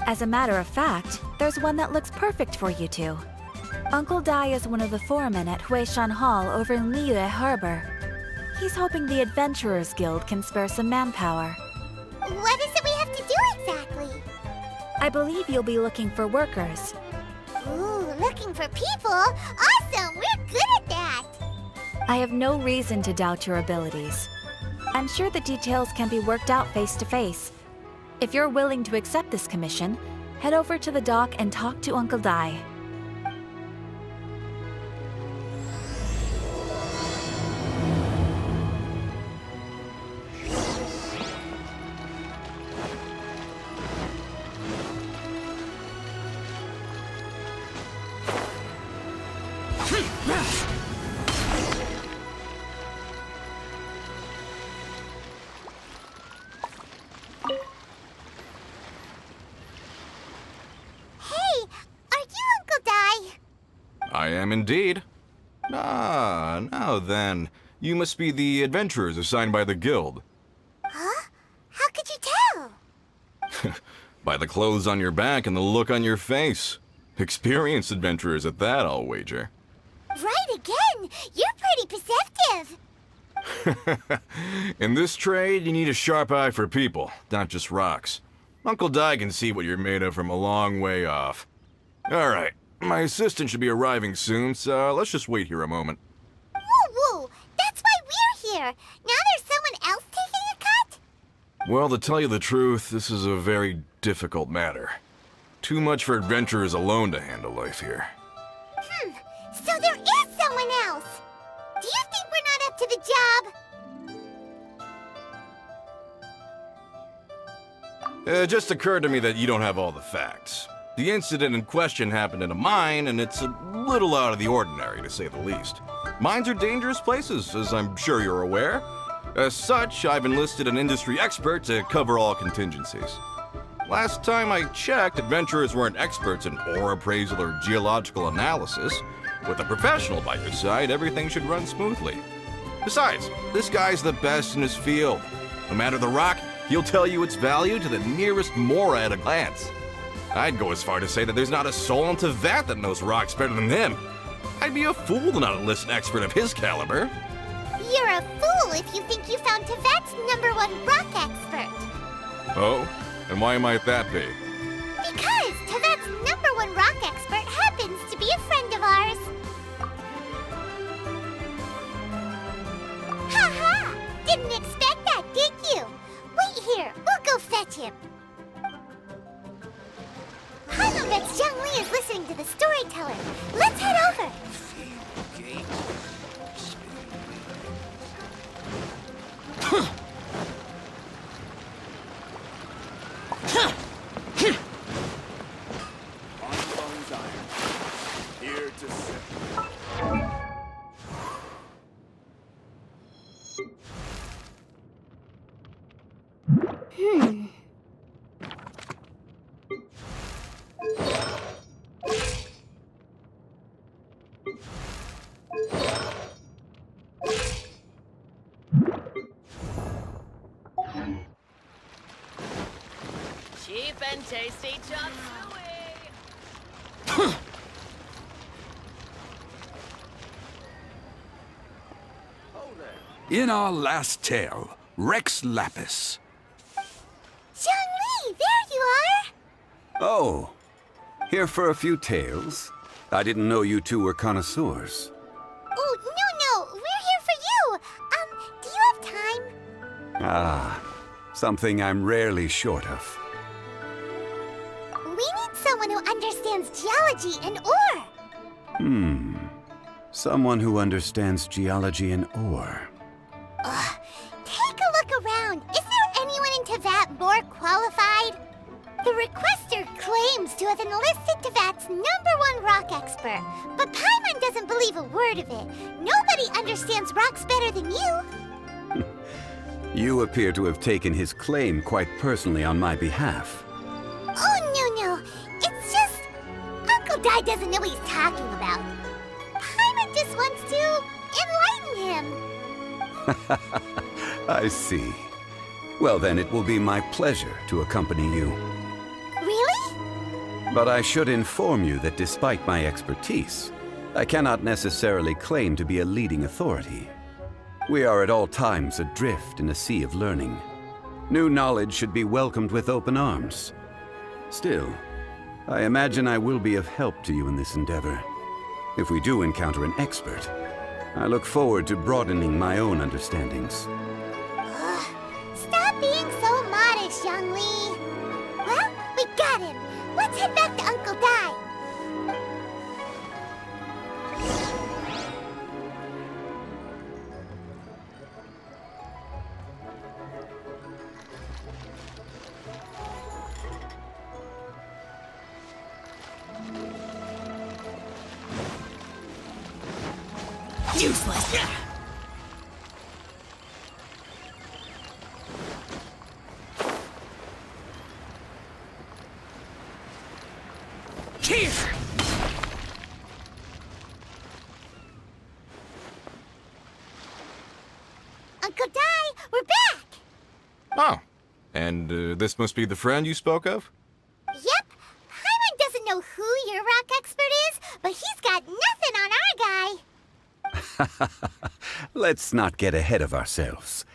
As a matter of fact, there's one that looks perfect for you two. Uncle Dai is one of the foremen at Huishan Hall over in Liyue Harbor. He's hoping the Adventurers Guild can spare some manpower. What is it we have to do exactly? I believe you'll be looking for workers. Ooh, looking for people? Awesome! We're good at that! I have no reason to doubt your abilities. I'm sure the details can be worked out face to face. If you're willing to accept this commission, head over to the dock and talk to Uncle Dai. I am indeed. Ah, now then. You must be the adventurers assigned by the guild. Huh? How could you tell? By the clothes on your back and the look on your face. Experienced adventurers at that, I'll wager. Right again! You're pretty perceptive! In this trade, you need a sharp eye for people, not just rocks. Uncle Dai can see what you're made of from a long way off. Alright. My assistant should be arriving soon, so let's just wait here a moment. Woo-woo! That's why we're here! Now there's someone else taking a cut? Well, to tell you the truth, this is a very difficult matter. Too much for adventurers alone to handle life here. So there is someone else! Do you think we're not up to the job? It just occurred to me that you don't have all the facts. The incident in question happened in a mine, and it's a little out of the ordinary, to say the least. Mines are dangerous places, as I'm sure you're aware. As such, I've enlisted an industry expert to cover all contingencies. Last time I checked, adventurers weren't experts in ore appraisal or geological analysis. With a professional by your side, everything should run smoothly. Besides, this guy's the best in his field. No matter the rock, he'll tell you its value to the nearest mora at a glance. I'd go as far to say that there's not a soul in Tevat that knows rocks better than him. I'd be a fool to not enlist an expert of his caliber. You're a fool if you think you found Tevat's #1 rock expert. Oh? And why might that be? Because Tevat's #1 rock expert happens to be a friend of ours. Ha-ha! Didn't expect that, did you? Wait here, we'll go fetch him. Hanum bets Zhang Li is listening to the storyteller. Let's head over. Here to sit. Cheap and tasty chop suey! In our last tale, Rex Lapis. Zhang Li, there you are! Oh, here for a few tales? I didn't know you two were connoisseurs. Oh, no, we're here for you. Do you have time? Ah, something I'm rarely short of. We need someone who understands geology and ore. Someone who understands geology and ore. Take a look around. Is there anyone in Tevat more qualified? The requester claims to have enlisted Tevat's #1 rock expert, but Paimon doesn't believe a word of it. Nobody understands rocks better than you. You appear to have taken his claim quite personally on my behalf. Oh, no. It's just... Uncle Dai doesn't know what he's talking about. Paimon just wants to enlighten him. I see. Well then, it will be my pleasure to accompany you. Really? But I should inform you that despite my expertise, I cannot necessarily claim to be a leading authority. We are at all times adrift in a sea of learning. New knowledge should be welcomed with open arms. Still, I imagine I will be of help to you in this endeavor. If we do encounter an expert, I look forward to broadening my own understandings. Stop being so modest, Zhongli. Well, we got him. Let's head back to Uncle Dai. Useless. Here. Uncle Dai, we're back. Oh, and this must be the friend you spoke of? Yep. Paimon doesn't know who your rock expert is, but he's got nothing on our guy. Let's not get ahead of ourselves.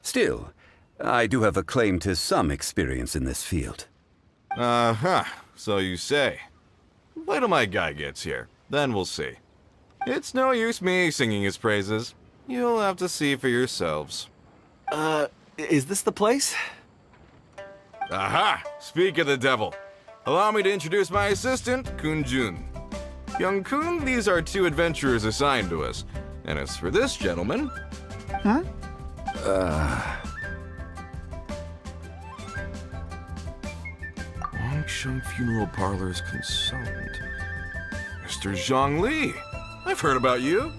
Still, I do have a claim to some experience in this field. Uh-huh, so you say. Wait till my guy gets here, then we'll see. It's no use me singing his praises. You'll have to see for yourselves. Is this the place? Aha! Speak of the devil. Allow me to introduce my assistant, Kun-jun. Young Kun, these are 2 adventurers assigned to us. And as for this gentleman... Huh? Wangsheng Funeral Parlor's consultant. Mr. Zhongli. I've heard about you.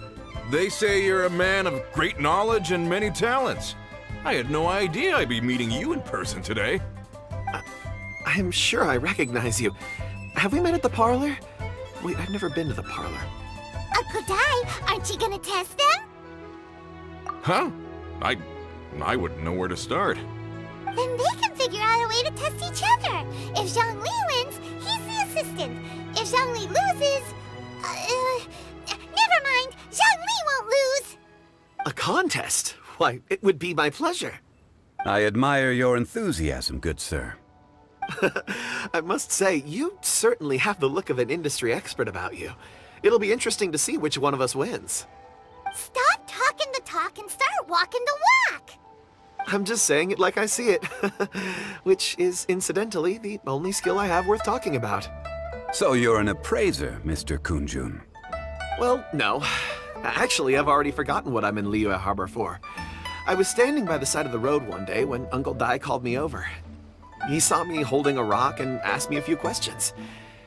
They say you're a man of great knowledge and many talents. I had no idea I'd be meeting you in person today. I'm sure I recognize you. Have we met at the parlor? Wait, I've never been to the parlor. Uncle Dai, aren't you gonna test them? Huh? I wouldn't know where to start. Then they can figure out a way to test each other. If Zhongli wins, he's the assistant. If Zhongli loses... never mind. Zhongli won't lose. A contest? Why, it would be my pleasure. I admire your enthusiasm, good sir. I must say, you certainly have the look of an industry expert about you. It'll be interesting to see which one of us wins. Stop talking the talk and start walking the walk. I'm just saying it like I see it. Which is, incidentally, the only skill I have worth talking about. So you're an appraiser, Mr. Kun-jun. Well, no. Actually, I've already forgotten what I'm in Liyue Harbor for. I was standing by the side of the road one day when Uncle Dai called me over. He saw me holding a rock and asked me a few questions.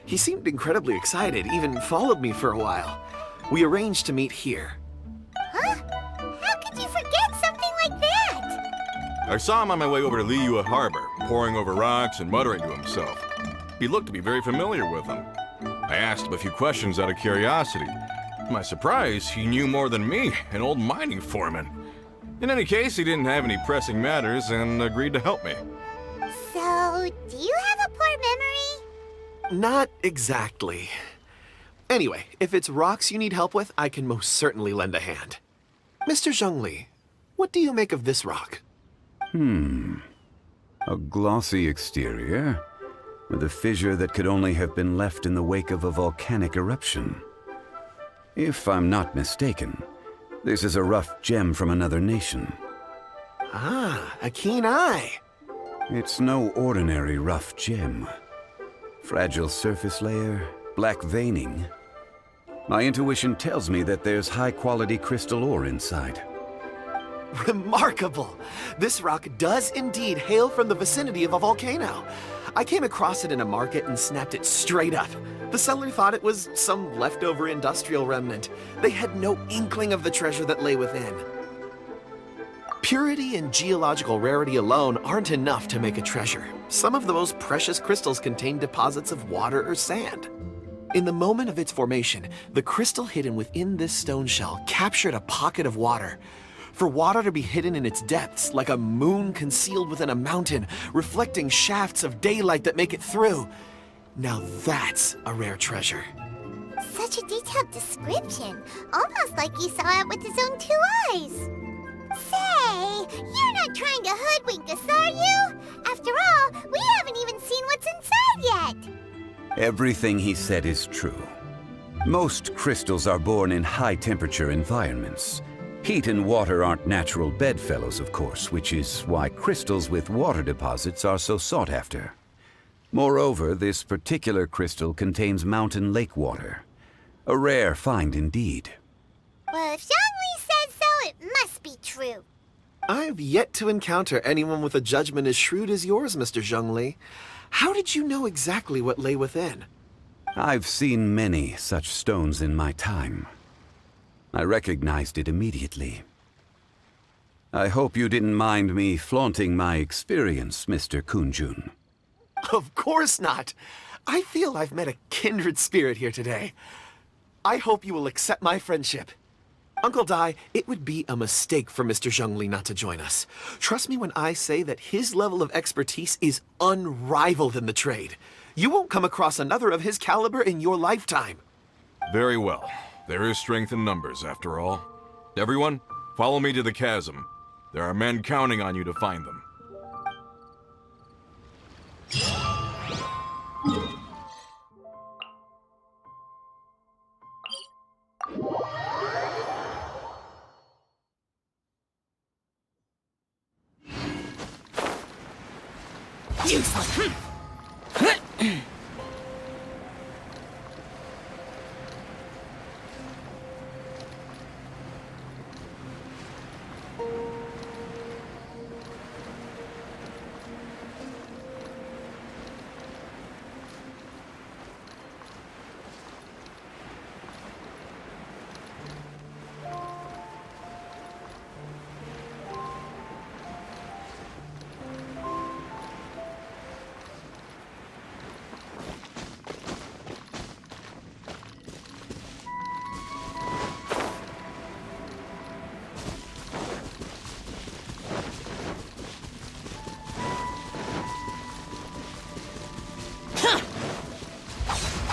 He seemed incredibly excited, even followed me for a while. We arranged to meet here. Huh? How could you forget something like that? I saw him on my way over to Liyue Harbor, poring over rocks and muttering to himself. He looked to be very familiar with them. I asked him a few questions out of curiosity. To my surprise, he knew more than me, an old mining foreman. In any case, he didn't have any pressing matters and agreed to help me. So, do you have a poor memory? Not exactly. Anyway, if it's rocks you need help with, I can most certainly lend a hand. Mr. Zhongli, what do you make of this rock? A glossy exterior, with a fissure that could only have been left in the wake of a volcanic eruption. If I'm not mistaken, this is a rough gem from another nation. Ah, a keen eye. It's no ordinary rough gem. Fragile surface layer, black veining. My intuition tells me that there's high-quality crystal ore inside. Remarkable! This rock does indeed hail from the vicinity of a volcano. I came across it in a market and snapped it straight up. The seller thought it was some leftover industrial remnant. They had no inkling of the treasure that lay within. Purity and geological rarity alone aren't enough to make a treasure. Some of the most precious crystals contain deposits of water or sand. In the moment of its formation, the crystal hidden within this stone shell captured a pocket of water. For water to be hidden in its depths, like a moon concealed within a mountain, reflecting shafts of daylight that make it through. Now that's a rare treasure. Such a detailed description. Almost like he saw it with his own 2 eyes. Say, you're not trying to hoodwink us, are you? After all, we haven't even seen what's inside yet. Everything he said is true. Most crystals are born in high-temperature environments. Heat and water aren't natural bedfellows, of course, which is why crystals with water deposits are so sought after. Moreover, this particular crystal contains mountain lake water. A rare find indeed. Well, if Zhongli says so, it must be true. I've yet to encounter anyone with a judgment as shrewd as yours, Mr. Zhongli. How did you know exactly what lay within? I've seen many such stones in my time. I recognized it immediately. I hope you didn't mind me flaunting my experience, Mr. Kunjun. Of course not. I feel I've met a kindred spirit here today. I hope you will accept my friendship. Uncle Dai, it would be a mistake for Mr. Zhongli not to join us. Trust me when I say that his level of expertise is unrivaled in the trade. You won't come across another of his caliber in your lifetime. Very well. There is strength in numbers, after all. Everyone, follow me to the chasm. There are men counting on you to find them. Useless.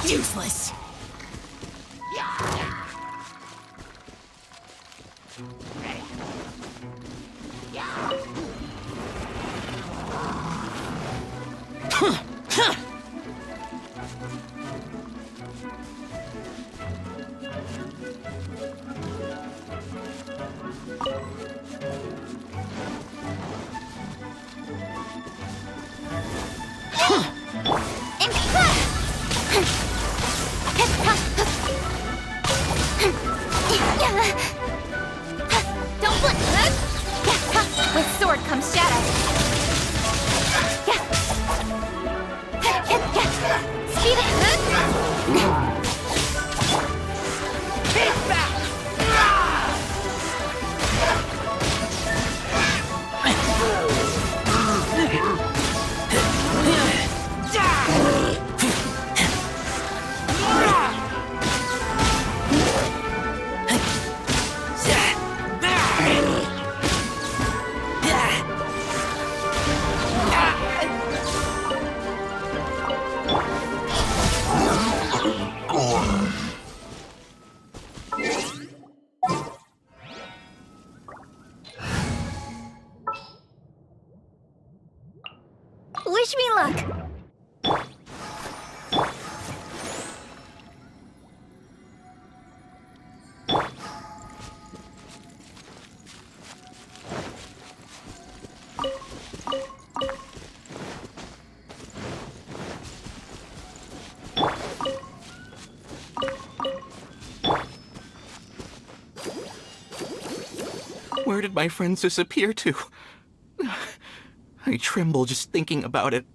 Useless. Don't blink! With sword comes shadow. Speed it! Take back! Wish me luck. Where did my friends disappear to? I tremble just thinking about it.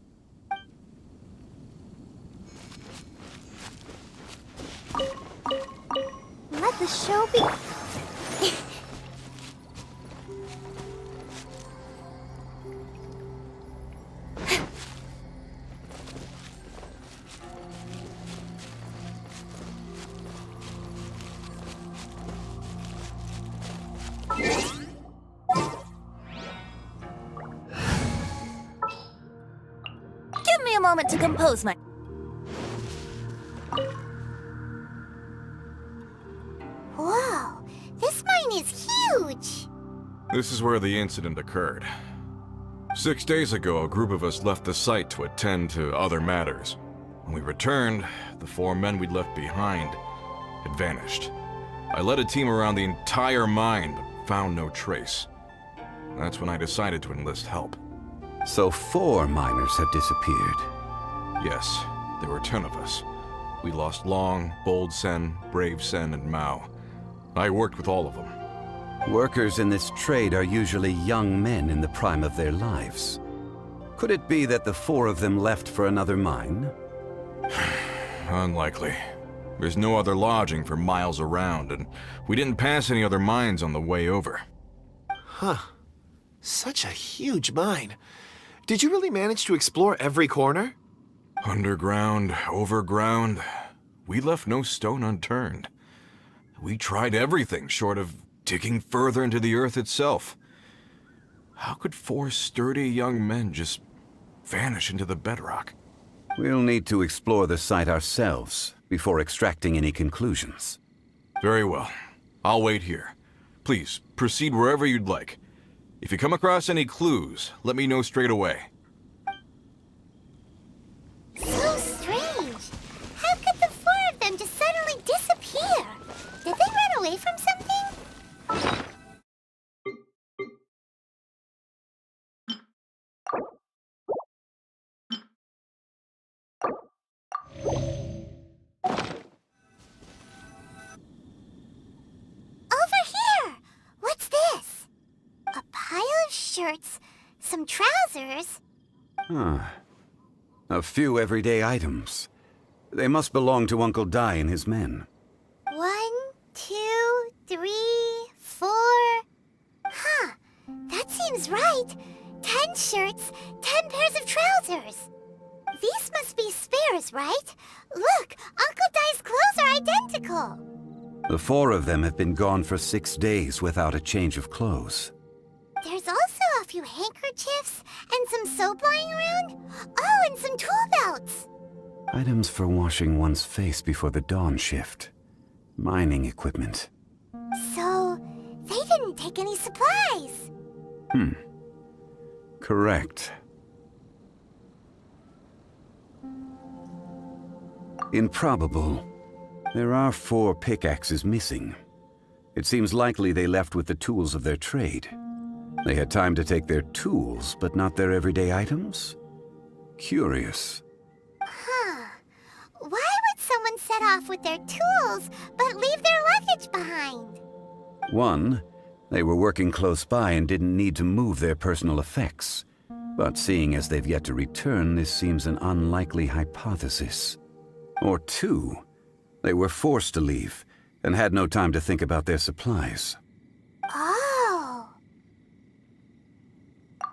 Shall we? Give me a moment to compose my... Whoa, this mine is huge! This is where the incident occurred. 6 days ago, a group of us left the site to attend to other matters. When we returned, the 4 men we'd left behind had vanished. I led a team around the entire mine, but found no trace. That's when I decided to enlist help. So 4 miners have disappeared. Yes, there were 10 of us. We lost Long, Bold Sen, Brave Sen, and Mao. I worked with all of them. Workers in this trade are usually young men in the prime of their lives. Could it be that the 4 of them left for another mine? Unlikely. There's no other lodging for miles around, and we didn't pass any other mines on the way over. Huh. Such a huge mine. Did you really manage to explore every corner? Underground, overground, we left no stone unturned. We tried everything short of digging further into the earth itself. How could 4 sturdy young men just vanish into the bedrock? We'll need to explore the site ourselves before extracting any conclusions. Very well. I'll wait here. Please, proceed wherever you'd like. If you come across any clues, let me know straight away. So strange. How could the 4 of them just suddenly disappear? Did they run away from something? Over here! What's this? A pile of shirts, some trousers. A few everyday items. They must belong to Uncle Dai and his men. 1, 2, 3, 4. Huh, that seems right. 10 shirts, 10 pairs of trousers. These must be spares, right? Look, Uncle Dai's clothes are identical. The 4 of them have been gone for 6 days without a change of clothes. There's also a few handkerchiefs and some soap lying around. Oh, and some tool belts. Items for washing one's face before the dawn shift. Mining equipment. So, they didn't take any supplies. Correct. Improbable. There are 4 pickaxes missing. It seems likely they left with the tools of their trade. They had time to take their tools, but not their everyday items? Curious. Huh. Why would someone set off with their tools, but leave their luggage behind? 1, they were working close by and didn't need to move their personal effects. But seeing as they've yet to return, this seems an unlikely hypothesis. Or 2, they were forced to leave and had no time to think about their supplies. Oh.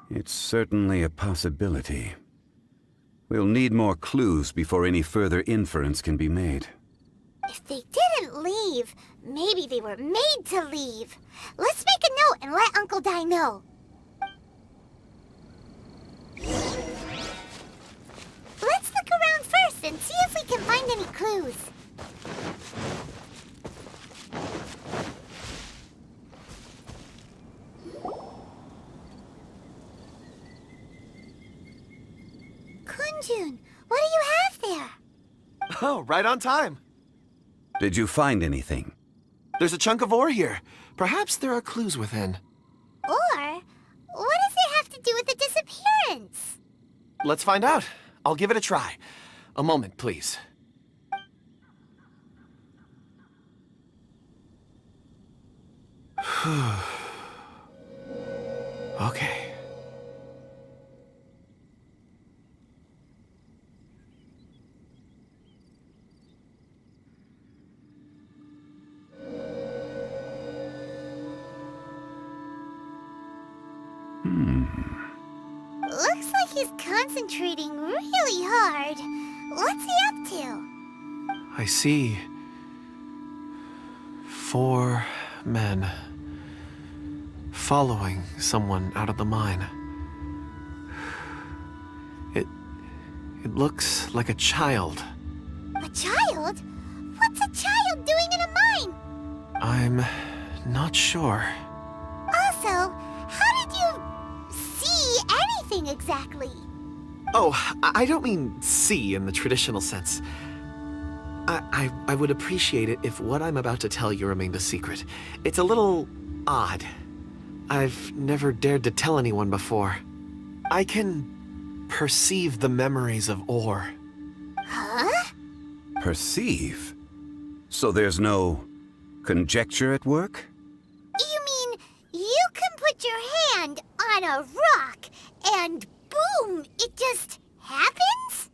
It's certainly a possibility. We'll need more clues before any further inference can be made. If they didn't leave, maybe they were made to leave. Let's make a note and let Uncle Dai know. Let's look around first and see if we can find any clues. Kunjun, what do you have there? Oh, right on time. Did you find anything? There's a chunk of ore here. Perhaps there are clues within. Or, what does it have to do with the disappearance? Let's find out. I'll give it a try. A moment, please. Okay. Looks like he's concentrating really hard. What's he up to? I see 4 men following someone out of the mine. It looks like a child. A child? What's a child doing in a mine? I'm not sure. Also, how did you see anything exactly? Oh, I don't mean see in the traditional sense. I would appreciate it if what I'm about to tell you remained a secret. It's a little odd. I've never dared to tell anyone before. I can perceive the memories of Or. Huh? Perceive? So there's no conjecture at work? You mean you can put your hand on a rock and boom, it just happens?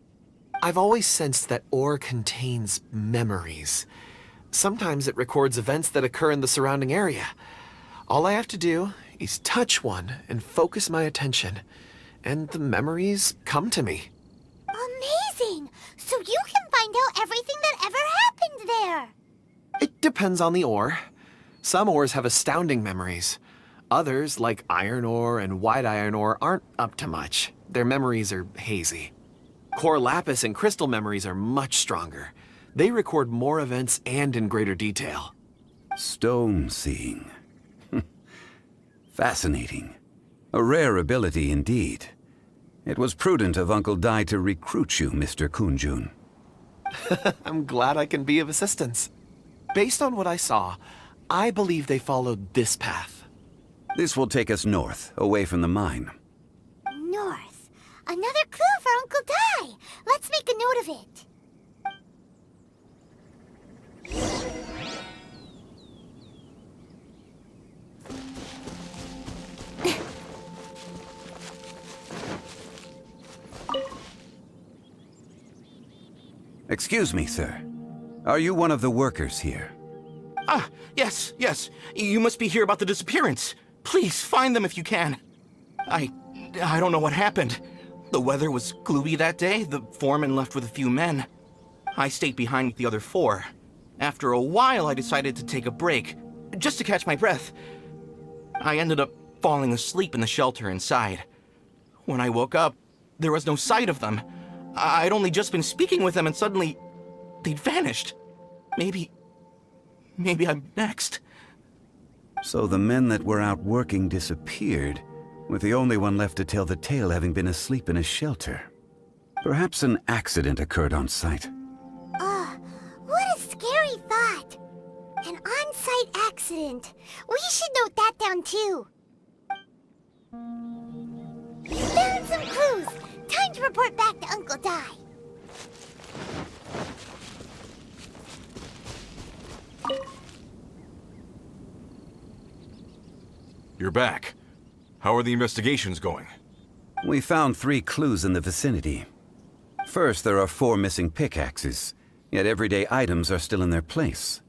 I've always sensed that Or contains memories. Sometimes it records events that occur in the surrounding area. All I have to do is touch one and focus my attention, and the memories come to me. Amazing! So you can find out everything that ever happened there. It depends on the ore. Some ores have astounding memories. Others, like iron ore and white iron ore, aren't up to much. Their memories are hazy. Core lapis and crystal memories are much stronger. They record more events and in greater detail. Stone seeing. Fascinating. A rare ability indeed. It was prudent of Uncle Dai to recruit you, Mr. Kunjun. I'm glad I can be of assistance. Based on what I saw, I believe they followed this path. This will take us north, away from the mine. North. Another clue for Uncle Dai. Let's make a note of it. Excuse me, sir. Are you one of the workers here? Ah, yes. You must be here about the disappearance. Please, find them if you can. I don't know what happened. The weather was gloomy that day. The foreman left with a few men. I stayed behind with the other 4. After a while, I decided to take a break, just to catch my breath. I ended up falling asleep in the shelter inside. When I woke up, there was no sight of them. I'd only just been speaking with them and suddenly they'd vanished. Maybe I'm next. So the men that were out working disappeared, with the only one left to tell the tale having been asleep in a shelter. Perhaps an accident occurred on site. What a scary thought. An on-site accident. We should note that down too. Found some clues. Time to report back to Uncle Dai. You're back. How are the investigations going? We found 3 clues in the vicinity. First, there are 4 missing pickaxes, yet everyday items are still in their place.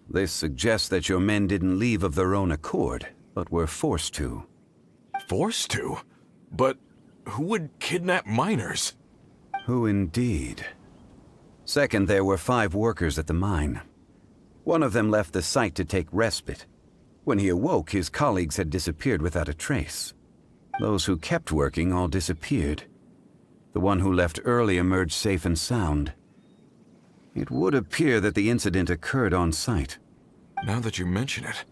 This suggests that your men didn't leave of their own accord, but were forced to. Forced to? But who would kidnap miners? Who indeed? Second, there were 5 workers at the mine. One of them left the site to take respite. When he awoke, his colleagues had disappeared without a trace. Those who kept working all disappeared. The one who left early emerged safe and sound. It would appear that the incident occurred on site. Now that you mention it,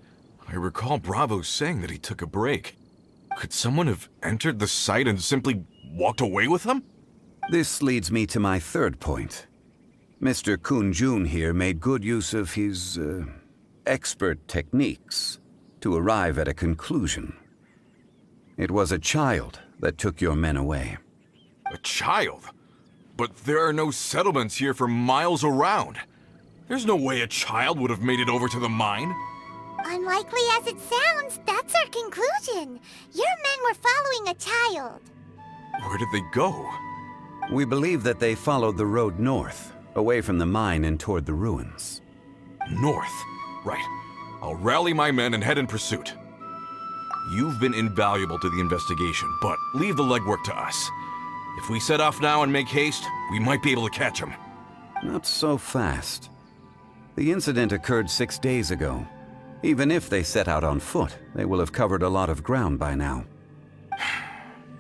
I recall Bravo saying that he took a break. Could someone have entered the site and simply walked away with them? This leads me to my third point. Mr. Kunjun here made good use of his, expert techniques to arrive at a conclusion. It was a child that took your men away. A child? But there are no settlements here for miles around. There's no way a child would have made it over to the mine. Unlikely as it sounds, that's our conclusion. Your men were following a child. Where did they go? We believe that they followed the road north, away from the mine and toward the ruins. North. Right. I'll rally my men and head in pursuit. You've been invaluable to the investigation, but leave the legwork to us. If we set off now and make haste, we might be able to catch him. Not so fast. The incident occurred 6 days ago. Even if they set out on foot, they will have covered a lot of ground by now.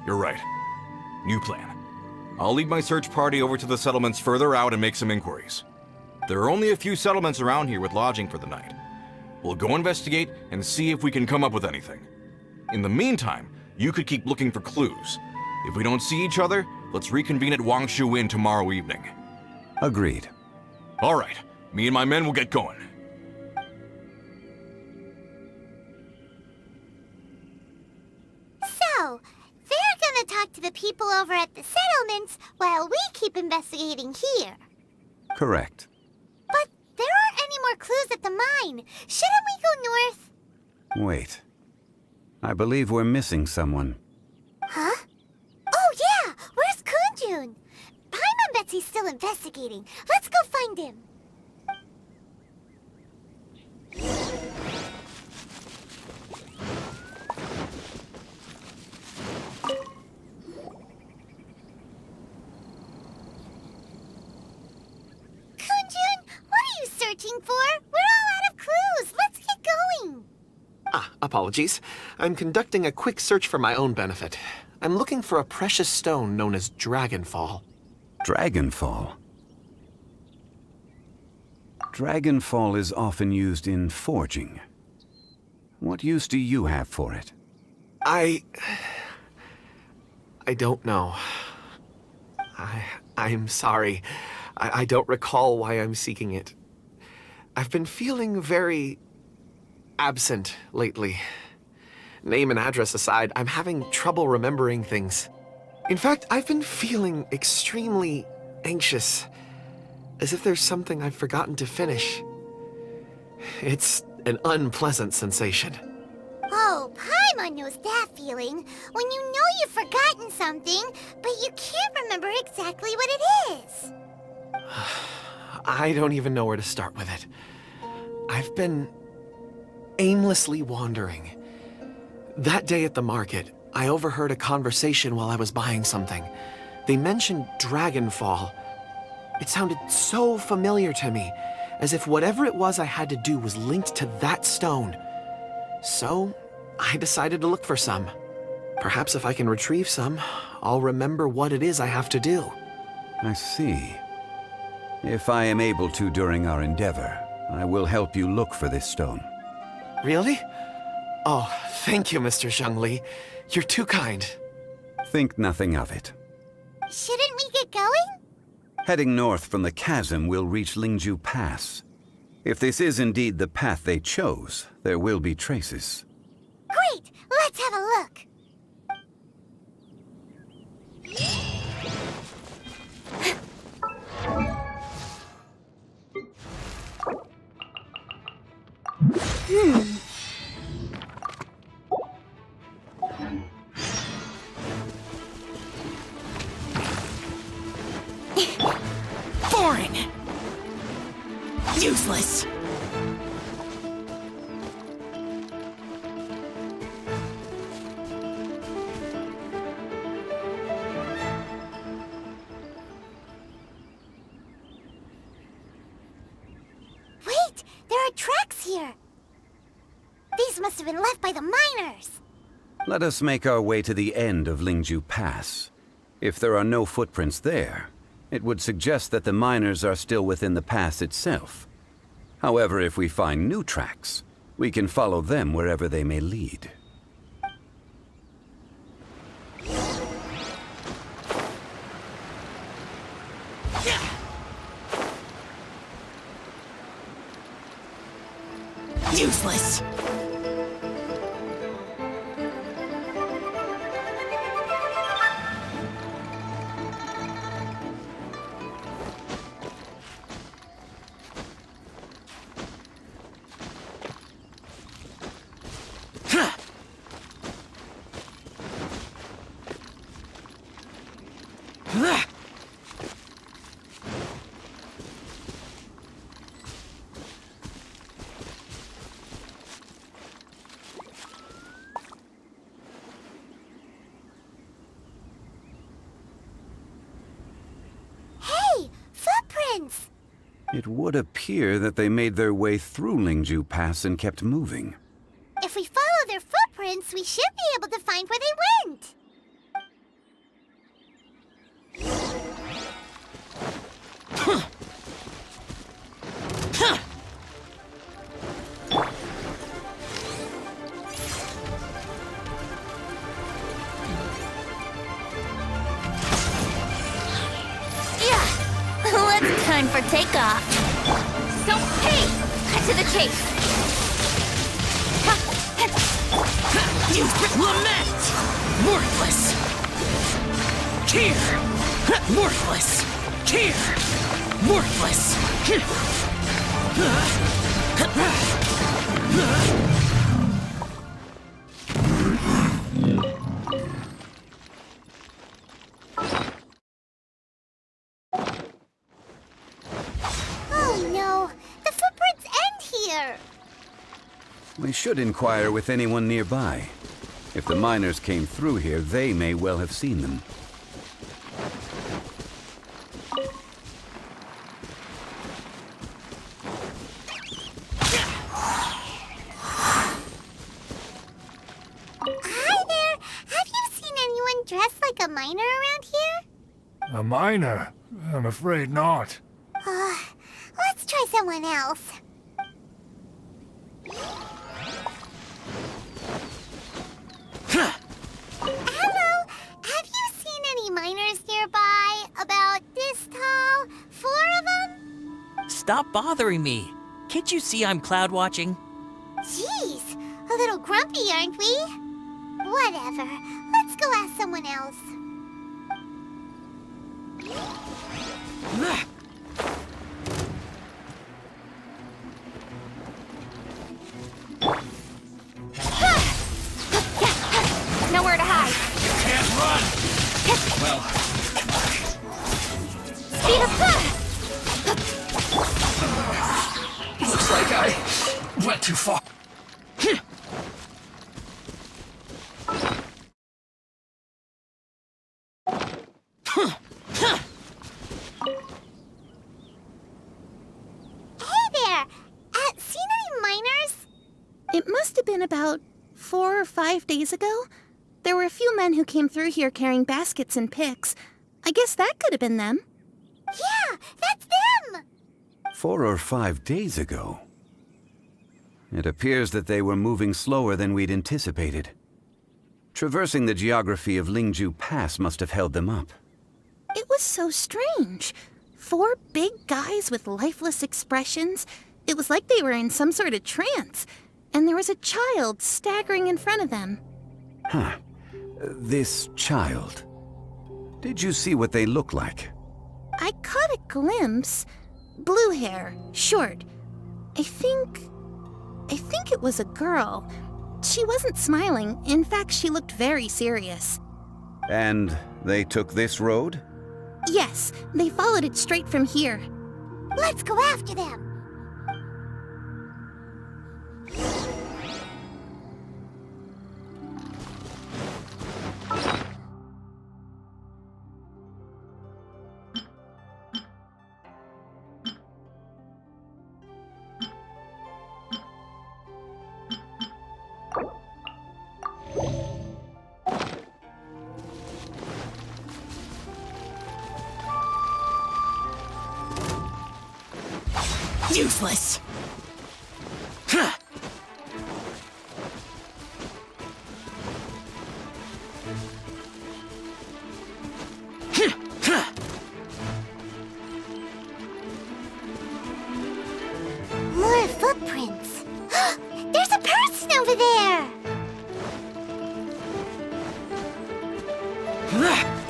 You're right. New plan. I'll lead my search party over to the settlements further out and make some inquiries. There are only a few settlements around here with lodging for the night. We'll go investigate and see if we can come up with anything. In the meantime, you could keep looking for clues. If we don't see each other, let's reconvene at Wangshu Inn tomorrow evening. Agreed. All right, me and my men will get going. So, they're gonna talk to the people over at the settlements while we keep investigating here. Correct. But there aren't any more clues at the mine. Shouldn't we go north? Wait. I believe we're missing someone. Huh? Oh yeah! Where's Kunjun? Paimon bets he's still investigating. Let's go find him. Kunjun, what are you searching for? We're all out of clues. Let's get going. Apologies. I'm conducting a quick search for my own benefit. I'm looking for a precious stone known as Dragonfall. Dragonfall? Dragonfall is often used in forging. What use do you have for it? I don't know. I'm sorry. I don't recall why I'm seeking it. I've been feeling very absent lately. Name and address aside, I'm having trouble remembering things. In fact, I've been feeling extremely anxious, as if there's something I've forgotten to finish. It's an unpleasant sensation. Oh, Paimon knows that feeling. When you know you've forgotten something, but you can't remember exactly what it is. I don't even know where to start with it. I've been aimlessly wandering. That day at the market, I overheard a conversation while I was buying something. They mentioned Dragonfall. It sounded so familiar to me, as if whatever it was I had to do was linked to that stone. So, I decided to look for some. Perhaps if I can retrieve some, I'll remember what it is I have to do. I see. If I am able to during our endeavor, I will help you look for this stone. Really? Oh, thank you, Mr. Zhongli. You're too kind. Think nothing of it. Shouldn't we get going? Heading north from the chasm, we'll reach Lingju Pass. If this is indeed the path they chose, there will be traces. Great! Let's have a look. Boring. Useless. Wait! There are tracks here! These must have been left by the miners! Let us make our way to the end of Lingju Pass. If there are no footprints there, it would suggest that the miners are still within the pass itself. However, if we find new tracks, we can follow them wherever they may lead. Useless. It would appear that they made their way through Lingju Pass and kept moving. If we follow their footprints, we should be able to find where they went. It's time for takeoff. So, hey, cut to the chase. Lament! Worthless! Here! Worthless! Here! Worthless! Oh no, the footprints end here. We should inquire with anyone nearby. If the miners came through here, they may well have seen them. Hi there, have you seen anyone dressed like a miner around here? A miner? I'm afraid not. Let's try someone else. Hello, have you seen any miners nearby? About this tall? 4 of them? Stop bothering me. Can't you see I'm cloud watching? Jeez, a little grumpy, aren't we? Whatever, let's go ask someone else. Nowhere to hide. Can't run! Well, Speed up. looks like I went too far. Hey there, seen any miners? It must have been about 4 or 5 days ago. There were a few men who came through here carrying baskets and picks. I guess that could have been them. Yeah, that's them! 4 or 5 days ago. It appears that they were moving slower than we'd anticipated. Traversing the geography of Lingju Pass must have held them up. It was so strange. 4 big guys with lifeless expressions. It was like they were in some sort of trance. And there was a child staggering in front of them. Huh. This child. Did you see what they look like? I caught a glimpse. Blue hair, short. I think it was a girl. She wasn't smiling. In fact, she looked very serious. And they took this road? Yes, they followed it straight from here. Let's go after them! Useless! More footprints. There's a person over there!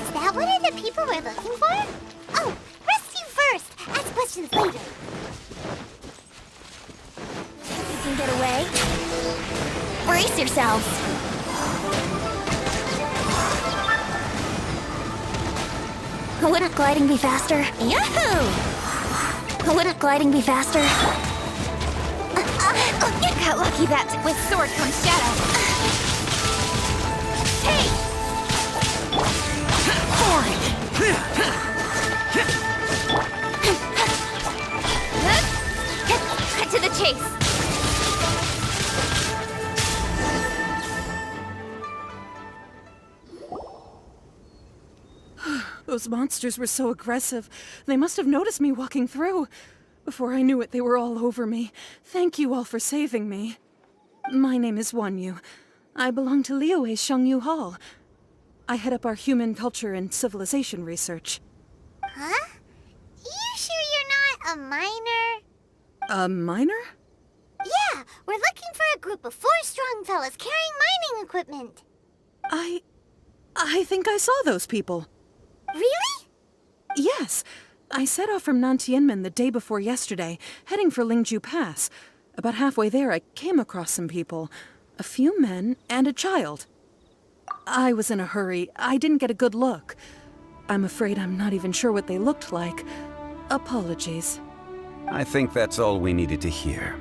Is that one of the people we're looking for? Oh, rescue first! Ask questions later. You can get away. Brace yourselves. Wouldn't gliding be faster? Yahoo! Wouldn't gliding be faster? Got lucky that with sword comes shadow. Hey! Those monsters were so aggressive. They must have noticed me walking through. Before I knew it, they were all over me. Thank you all for saving me. My name is Wanyu. I belong to Liyue's Shangyu Hall. I head up our human culture and civilization research. Huh? You sure you're not a miner? A miner? Yeah, we're looking for a group of 4 strong fellas carrying mining equipment. I think I saw those people. Really? Yes. I set off from Nantianmen the day before yesterday, heading for Lingju Pass. About halfway there, I came across some people. A few men and a child. I was in a hurry. I didn't get a good look. I'm afraid I'm not even sure what they looked like. Apologies. I think that's all we needed to hear.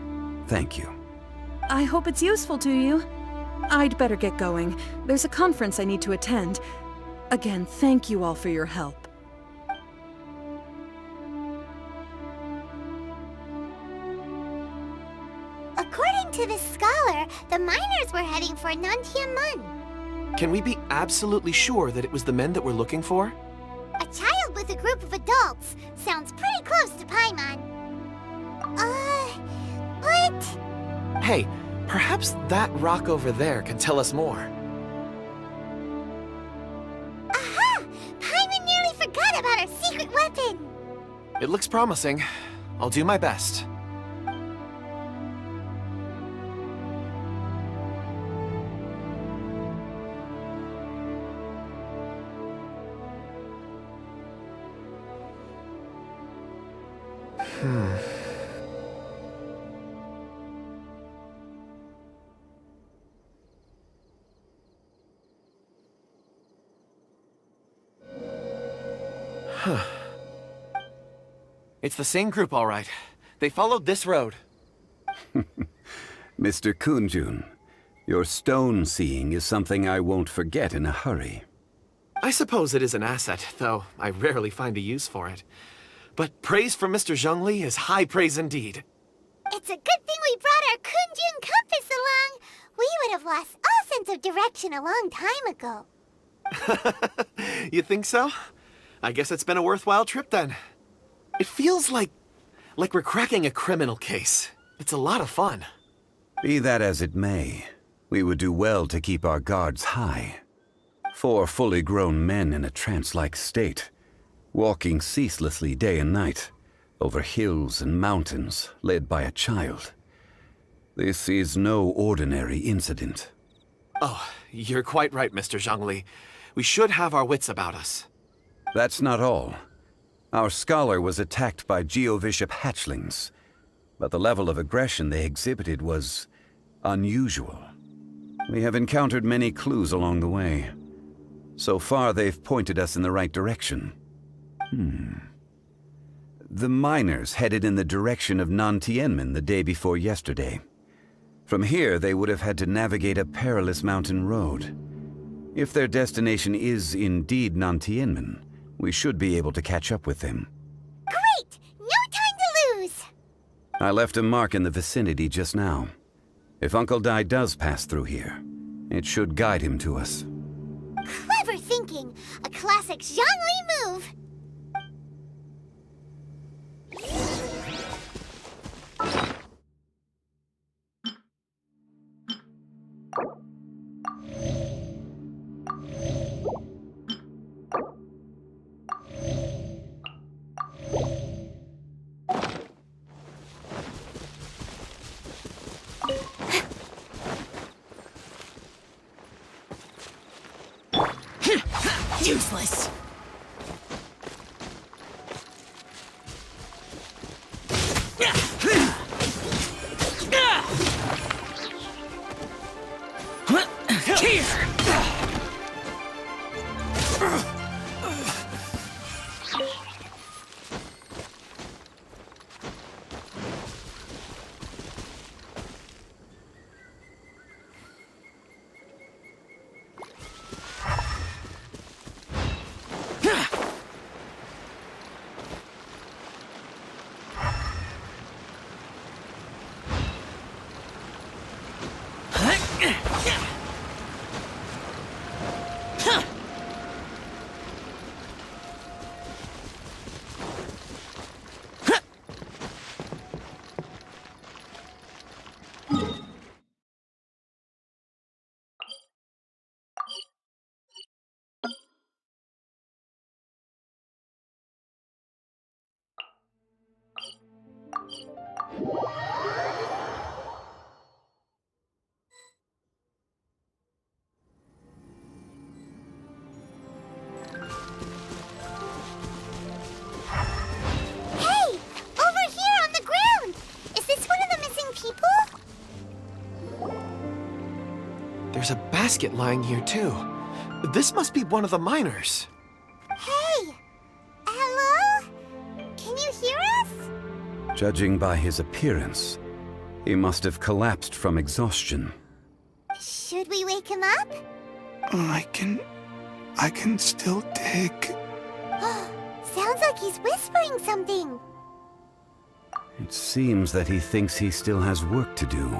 Thank you. I hope it's useful to you. I'd better get going. There's a conference I need to attend. Again, thank you all for your help. According to this scholar, the miners were heading for Nantianmen. Can we be absolutely sure that it was the men that we're looking for? A child with a group of adults. Sounds pretty close to Paimon. But... Hey, perhaps that rock over there can tell us more. Aha! Paimon nearly forgot about our secret weapon! It looks promising. I'll do my best. It's the same group, all right. They followed this road. Mr. Kunjun, your stone seeing is something I won't forget in a hurry. I suppose it is an asset, though I rarely find a use for it. But praise from Mr. Zhongli is high praise indeed. It's a good thing we brought our Kunjun compass along. We would have lost all sense of direction a long time ago. You think so? I guess it's been a worthwhile trip then. It feels like we're cracking a criminal case. It's a lot of fun. Be that as it may, we would do well to keep our guards high. 4 fully grown men in a trance-like state, walking ceaselessly day and night, over hills and mountains, led by a child. This is no ordinary incident. Oh, you're quite right, Mr. Zhongli. We should have our wits about us. That's not all. Our scholar was attacked by Geovishap hatchlings, but the level of aggression they exhibited was unusual. We have encountered many clues along the way. So far, they've pointed us in the right direction. The miners headed in the direction of Nantianmen the day before yesterday. From here, they would have had to navigate a perilous mountain road. If their destination is indeed Nantianmen, we should be able to catch up with them. Great! No time to lose! I left a mark in the vicinity just now. If Uncle Dai does pass through here, it should guide him to us. Clever thinking! A classic Zhongli move! Useless! Here! There's a basket lying here, too. This must be one of the miners. Hey! Hello? Can you hear us? Judging by his appearance, he must have collapsed from exhaustion. Should we wake him up? I can still dig. Sounds like he's whispering something. It seems that he thinks he still has work to do.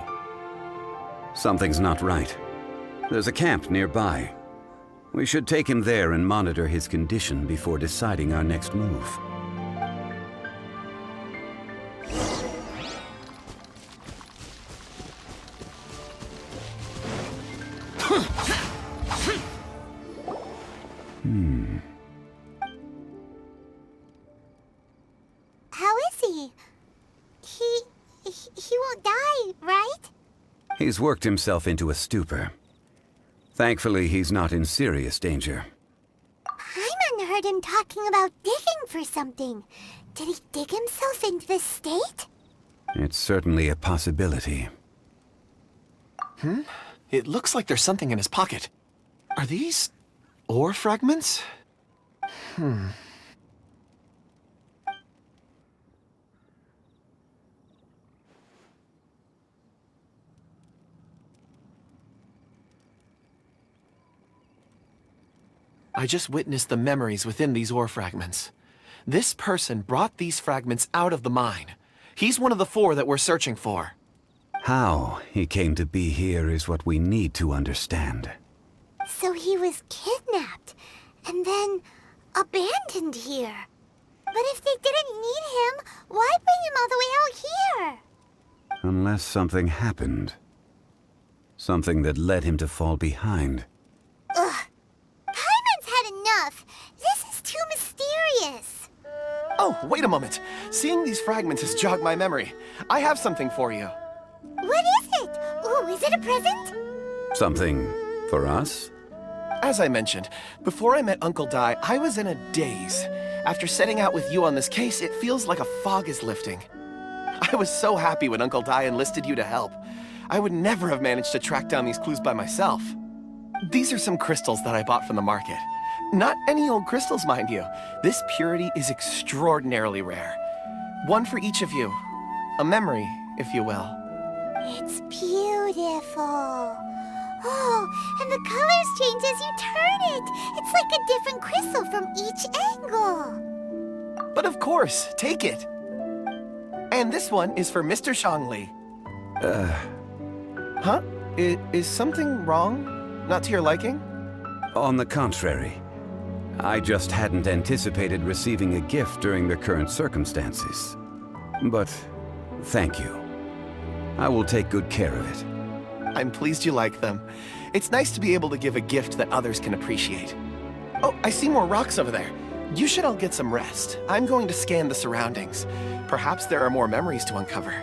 Something's not right. There's a camp nearby. We should take him there and monitor his condition before deciding our next move. How is he? He won't die, right? He's worked himself into a stupor. Thankfully, he's not in serious danger. Paimon heard him talking about digging for something. Did he dig himself into this state? It's certainly a possibility. It looks like there's something in his pocket. Are these ore fragments? I just witnessed the memories within these ore fragments. This person brought these fragments out of the mine. He's one of the 4 that we're searching for. How he came to be here is what we need to understand. So he was kidnapped, and then abandoned here. But if they didn't need him, why bring him all the way out here? Unless something happened. Something that led him to fall behind. Ugh. Paimon's had enough. This is too mysterious. Oh, wait a moment. Seeing these fragments has jogged my memory. I have something for you. What is it? Ooh, is it a present? Something for us? As I mentioned, before I met Uncle Dai, I was in a daze. After setting out with you on this case, it feels like a fog is lifting. I was so happy when Uncle Dai enlisted you to help. I would never have managed to track down these clues by myself. These are some crystals that I bought from the market. Not any old crystals, mind you. This purity is extraordinarily rare. One for each of you. A memory, if you will. It's beautiful. Oh, and the colors change as you turn it. It's like a different crystal from each angle. But of course, take it. And this one is for Mr. Shangli. Huh? Is something wrong? Not to your liking? On the contrary. I just hadn't anticipated receiving a gift during the current circumstances. But thank you. I will take good care of it. I'm pleased you like them. It's nice to be able to give a gift that others can appreciate. Oh, I see more rocks over there. You should all get some rest. I'm going to scan the surroundings. Perhaps there are more memories to uncover.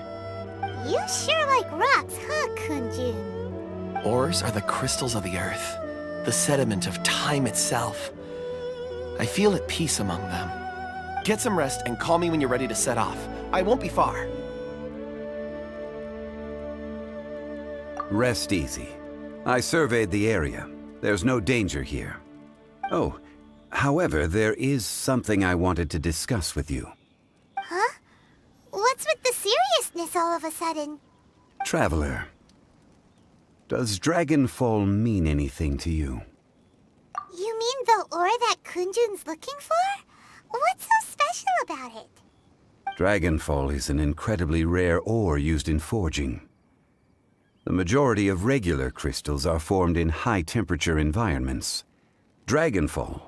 You sure like rocks, huh, Kunjun? Ores are the crystals of the earth, the sediment of time itself. I feel at peace among them. Get some rest and call me when you're ready to set off. I won't be far. Rest easy. I surveyed the area. There's no danger here. Oh, however, there is something I wanted to discuss with you. Huh? What's with the seriousness all of a sudden? Traveler, does Dragonfall mean anything to you? You mean the ore that Kunjun's looking for? What's so special about it? Dragonfall is an incredibly rare ore used in forging. The majority of regular crystals are formed in high-temperature environments. Dragonfall,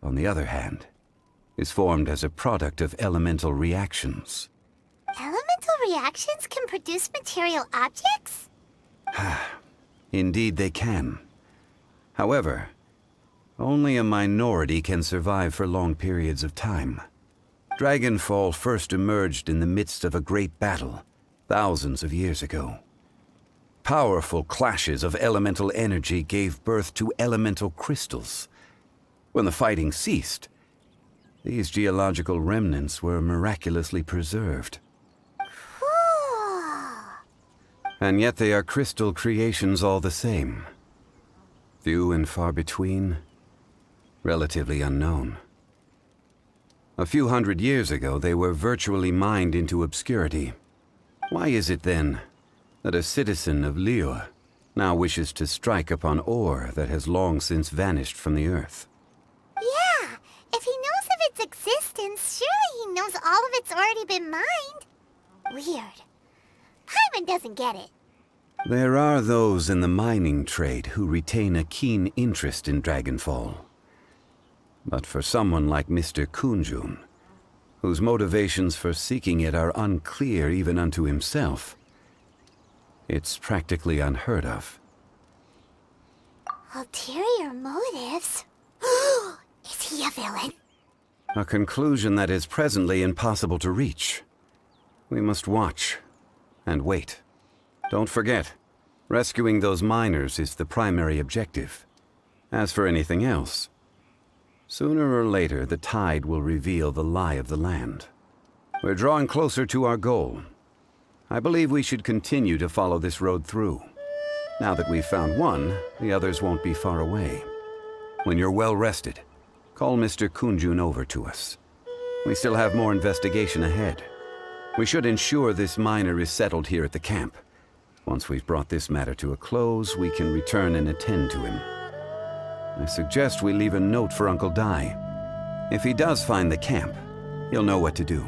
on the other hand, is formed as a product of elemental reactions. Elemental reactions can produce material objects? Indeed they can. However, only a minority can survive for long periods of time. Dragonfall first emerged in the midst of a great battle, thousands of years ago. Powerful clashes of elemental energy gave birth to elemental crystals. When the fighting ceased, these geological remnants were miraculously preserved. Cool. And yet they are crystal creations all the same. Few and far between, relatively unknown. A few hundred years ago, they were virtually mined into obscurity. Why is it then that a citizen of Liyue now wishes to strike upon ore that has long since vanished from the earth? Yeah, if he knows of its existence, surely he knows all of it's already been mined. Weird. Paimon doesn't get it. There are those in the mining trade who retain a keen interest in Dragonfall. But for someone like Mr. Kunjun, whose motivations for seeking it are unclear even unto himself, it's practically unheard of. Ulterior motives? Is he a villain? A conclusion that is presently impossible to reach. We must watch and wait. Don't forget, rescuing those miners is the primary objective. As for anything else, sooner or later the tide will reveal the lie of the land. We're drawing closer to our goal. I believe we should continue to follow this road through. Now that we've found one, the others won't be far away. When you're well rested, call Mr. Kunjun over to us. We still have more investigation ahead. We should ensure this miner is settled here at the camp. Once we've brought this matter to a close, we can return and attend to him. I suggest we leave a note for Uncle Dai. If he does find the camp, he'll know what to do.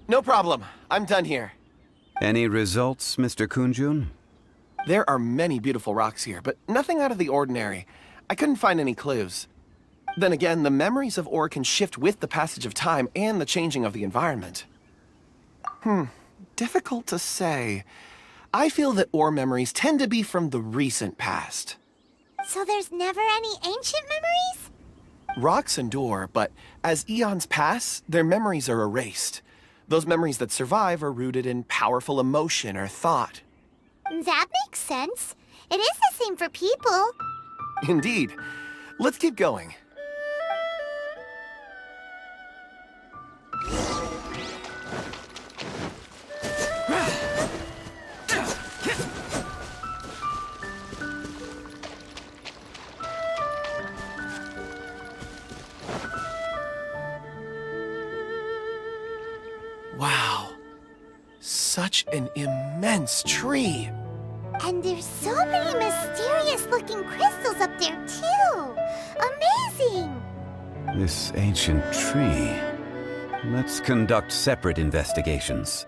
No problem. I'm done here. Any results, Mr. Kunjun? There are many beautiful rocks here, but nothing out of the ordinary. I couldn't find any clues. Then again, the memories of ore can shift with the passage of time and the changing of the environment. Difficult to say. I feel that ore memories tend to be from the recent past. So there's never any ancient memories? Rocks endure, but as eons pass, their memories are erased. Those memories that survive are rooted in powerful emotion or thought. That makes sense. It is the same for people. Indeed. Let's keep going. Wow. Such an immense tree. And there's so many mysterious-looking crystals up there, too. Amazing! This ancient tree. Let's conduct separate investigations.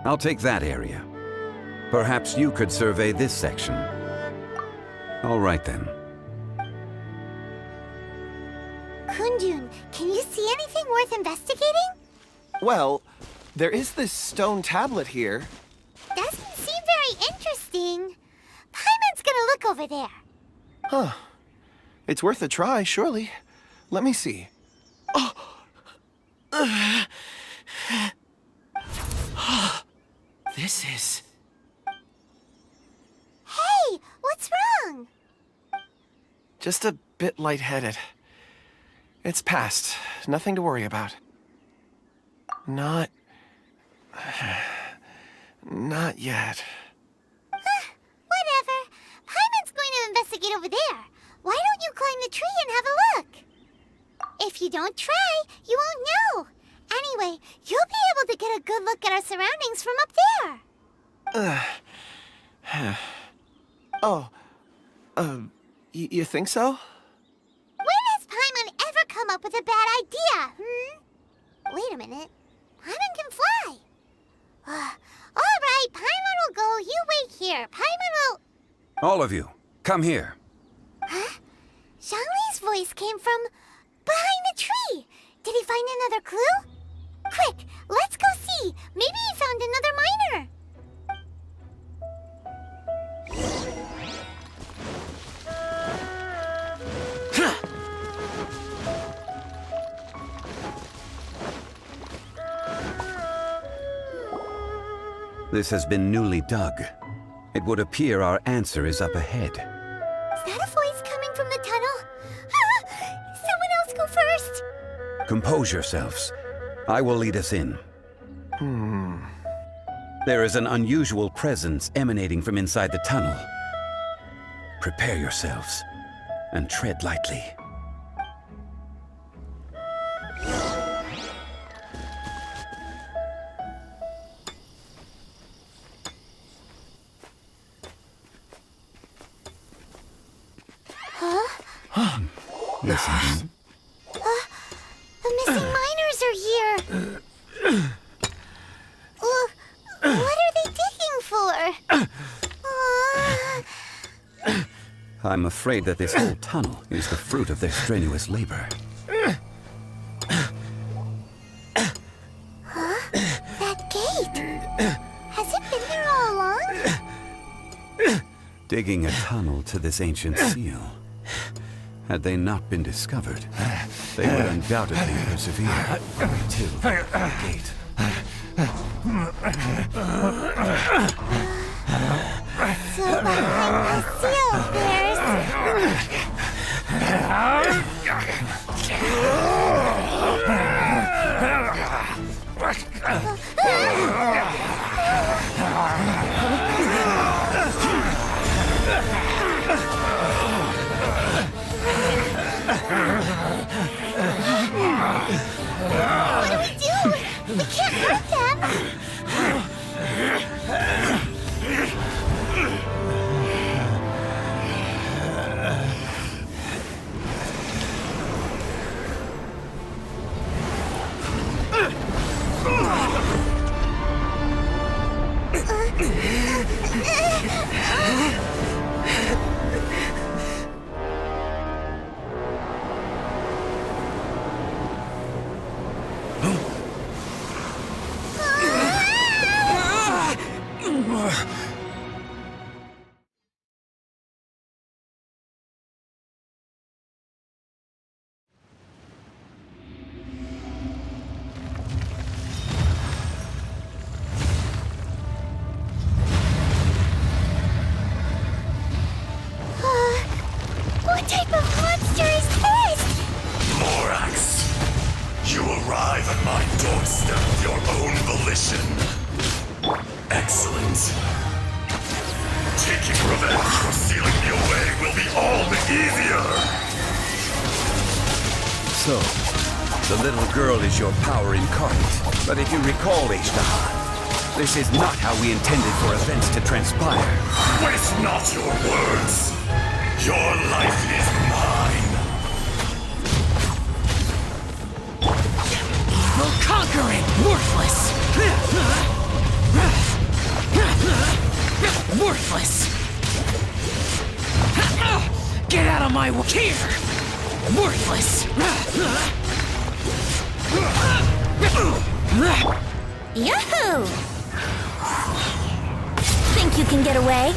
I'll take that area. Perhaps you could survey this section. All right, then. Kunjun, can you see anything worth investigating? Well, there is this stone tablet here. Doesn't seem very interesting. Paimon's gonna look over there. Huh. It's worth a try, surely. Let me see. Oh! This is... Hey, what's wrong? just a bit lightheaded. It's past. Nothing to worry about. Not yet. Whatever. Paimon's going to investigate over there. Why don't you climb the tree and have a look? If you don't try, you won't know. Anyway, you'll be able to get a good look at our surroundings from up there. You think so? Wait up with a bad idea, Wait a minute. Paimon can fly. All right, Paimon will go. You wait here. Paimon will... All of you, come here. Huh? Zhongli's voice came from behind the tree. Did he find another clue? Quick, let's go see. Maybe he found another miner. This has been newly dug. It would appear our answer is up ahead. Is that a voice coming from the tunnel? Someone else go first. Compose yourselves. I will lead us in. There is an unusual presence emanating from inside the tunnel. Prepare yourselves and tread lightly. Listen. The missing miners are here. What are they digging for? I'm afraid that this whole tunnel is the fruit of their strenuous labor. That gate. Has it been there all along? Digging a tunnel to this ancient seal. Had they not been discovered, they would undoubtedly persevere to the gate. So behind the seal, What do we do? We can't hurt them. What type of monster is this? Morax, you arrive at my doorstep of your own volition. Excellent. Taking revenge for sealing me away will be all the easier. So, the little girl is your power incarnate. But if you recall, Ishtar, this is not how we intended for events to transpire. Waste not your words. Your life is mine. We'll conquer it, worthless! Worthless! Get out of my way! Here! Worthless! Yahoo! Think you can get away?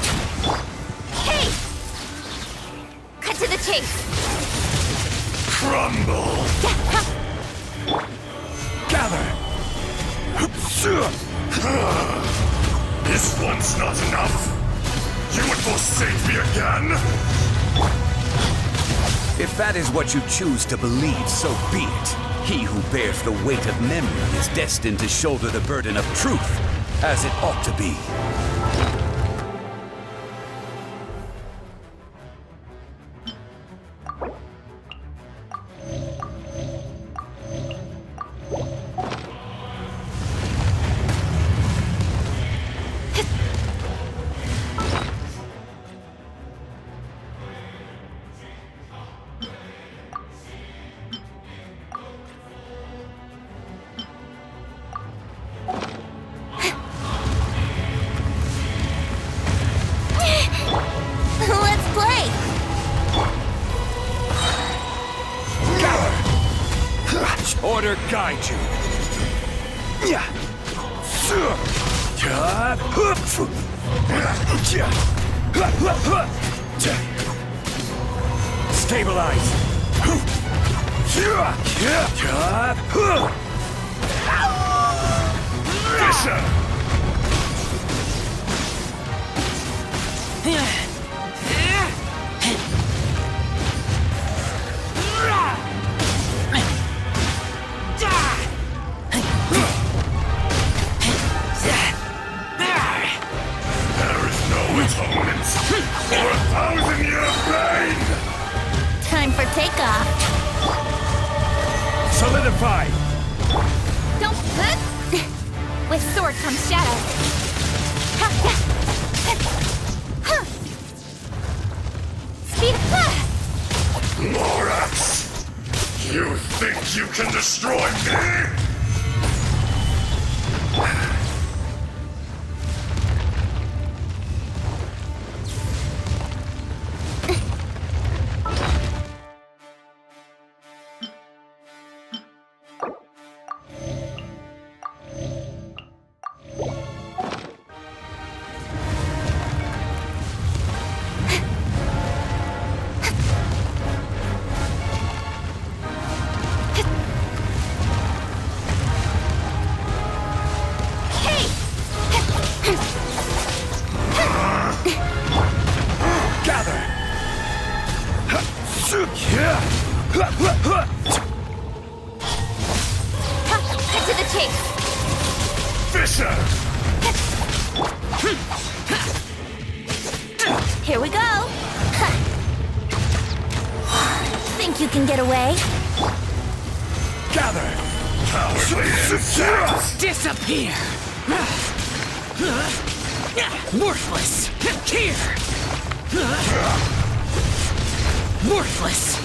Hey! Cut to the chase! Crumble! Gather! This one's not enough! You would forsake me again? If that is what you choose to believe, so be it. He who bears the weight of memory is destined to shoulder the burden of truth, as it ought to be. Order guide you. Stabilize. Fisher. For 1,000-year pain! Time for takeoff. Solidify. Don't hurt. With sword comes shadow. Speed up. Morax! You think you can destroy me? To the chase. Fisher! Here we go. Think you can get away? Gather. Cowardly insect! Disappear! Worthless! Here! Worthless!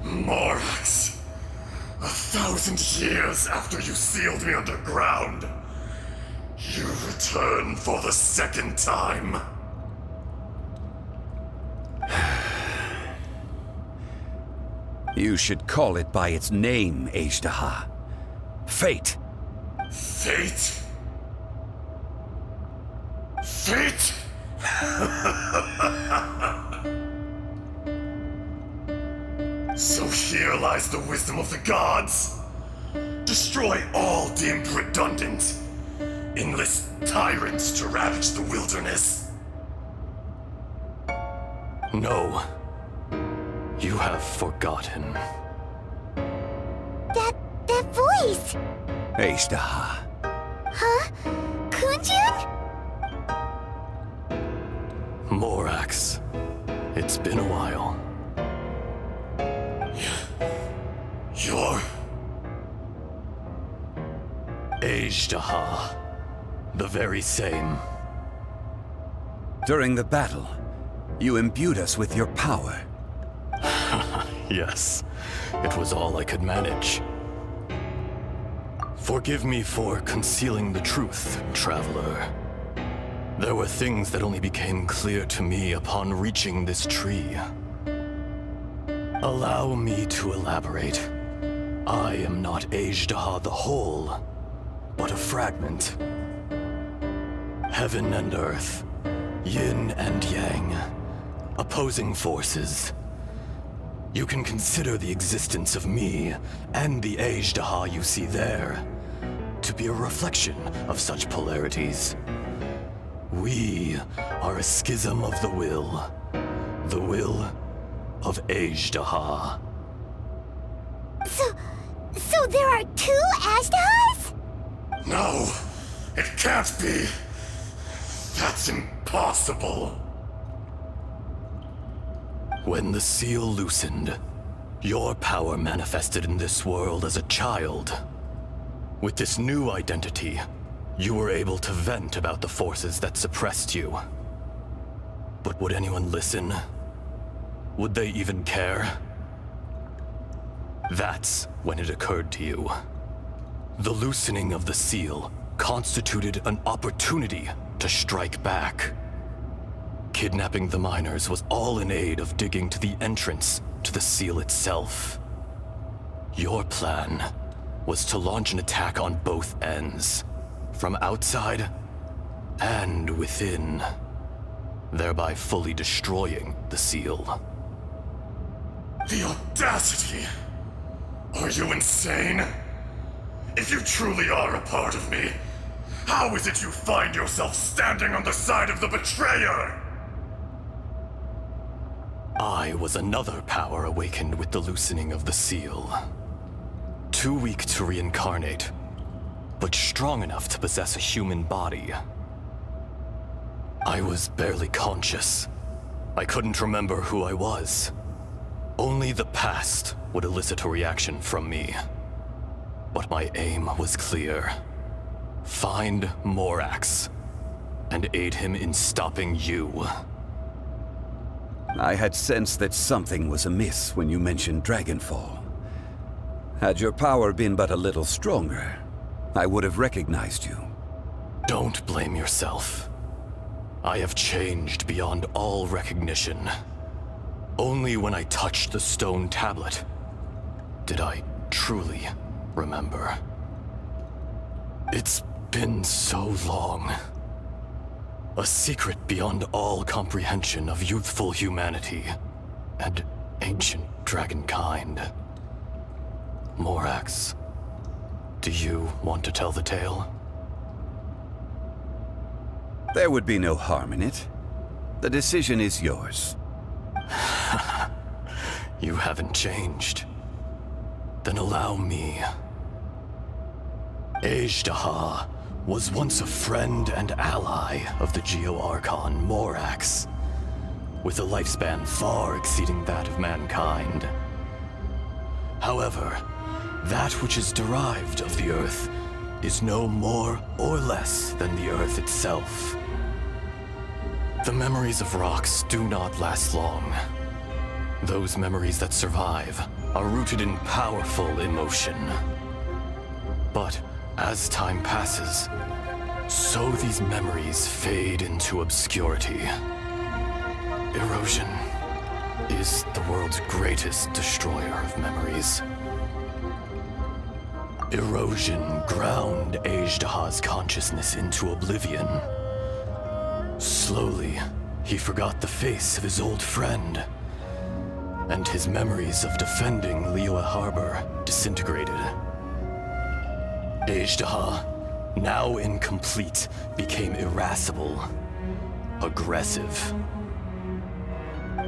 Morax, 1,000 years after you sealed me underground, you return for the second time. You should call it by its name, Ajdaha. Fate. Fate? Fate? So here lies the wisdom of the gods. Destroy all deemed redundant. Enlist tyrants to ravage the wilderness. No. You have forgotten. That voice! Ajdaha. Huh? Kunjun? Morax. It's been a while. You're... Ajdaha. The very same. During the battle, you imbued us with your power. Yes, it was all I could manage. Forgive me for concealing the truth, Traveler. There were things that only became clear to me upon reaching this tree. Allow me to elaborate. I am not Ajdaha the whole, but a fragment. Heaven and earth, yin and yang, opposing forces. You can consider the existence of me and the Ajdaha you see there to be a reflection of such polarities. We are a schism of the will of Ajdaha. So there are two Ajdahas? No, it can't be. That's impossible. When the seal loosened, your power manifested in this world as a child. With this new identity, you were able to vent about the forces that suppressed you. But would anyone listen? Would they even care? That's when it occurred to you. The loosening of the seal constituted an opportunity to strike back. Kidnapping the miners was all in aid of digging to the entrance to the seal itself. Your plan was to launch an attack on both ends, from outside and within, thereby fully destroying the seal. The audacity! Are you insane? If you truly are a part of me, how is it you find yourself standing on the side of the betrayer? I was another power awakened with the loosening of the seal. Too weak to reincarnate, but strong enough to possess a human body. I was barely conscious. I couldn't remember who I was. Only the past would elicit a reaction from me. But my aim was clear. Find Morax, and aid him in stopping you. I had sensed that something was amiss when you mentioned Dragonfall. Had your power been but a little stronger, I would have recognized you. Don't blame yourself. I have changed beyond all recognition. Only when I touched the stone tablet did I truly remember. It's been so long. A secret beyond all comprehension of youthful humanity and ancient dragonkind. Morax, do you want to tell the tale? There would be no harm in it. The decision is yours. You haven't changed. Then allow me. Ajdaha was once a friend and ally of the Geo-Archon Morax, with a lifespan far exceeding that of mankind. However, that which is derived of the Earth is no more or less than the Earth itself. The memories of rocks do not last long. Those memories that survive are rooted in powerful emotion. But as time passes, so these memories fade into obscurity. Erosion is the world's greatest destroyer of memories. Erosion ground Ajdaha's consciousness into oblivion. Slowly, he forgot the face of his old friend, and his memories of defending Liyue Harbor disintegrated. Ajdaha, now incomplete, became irascible, aggressive.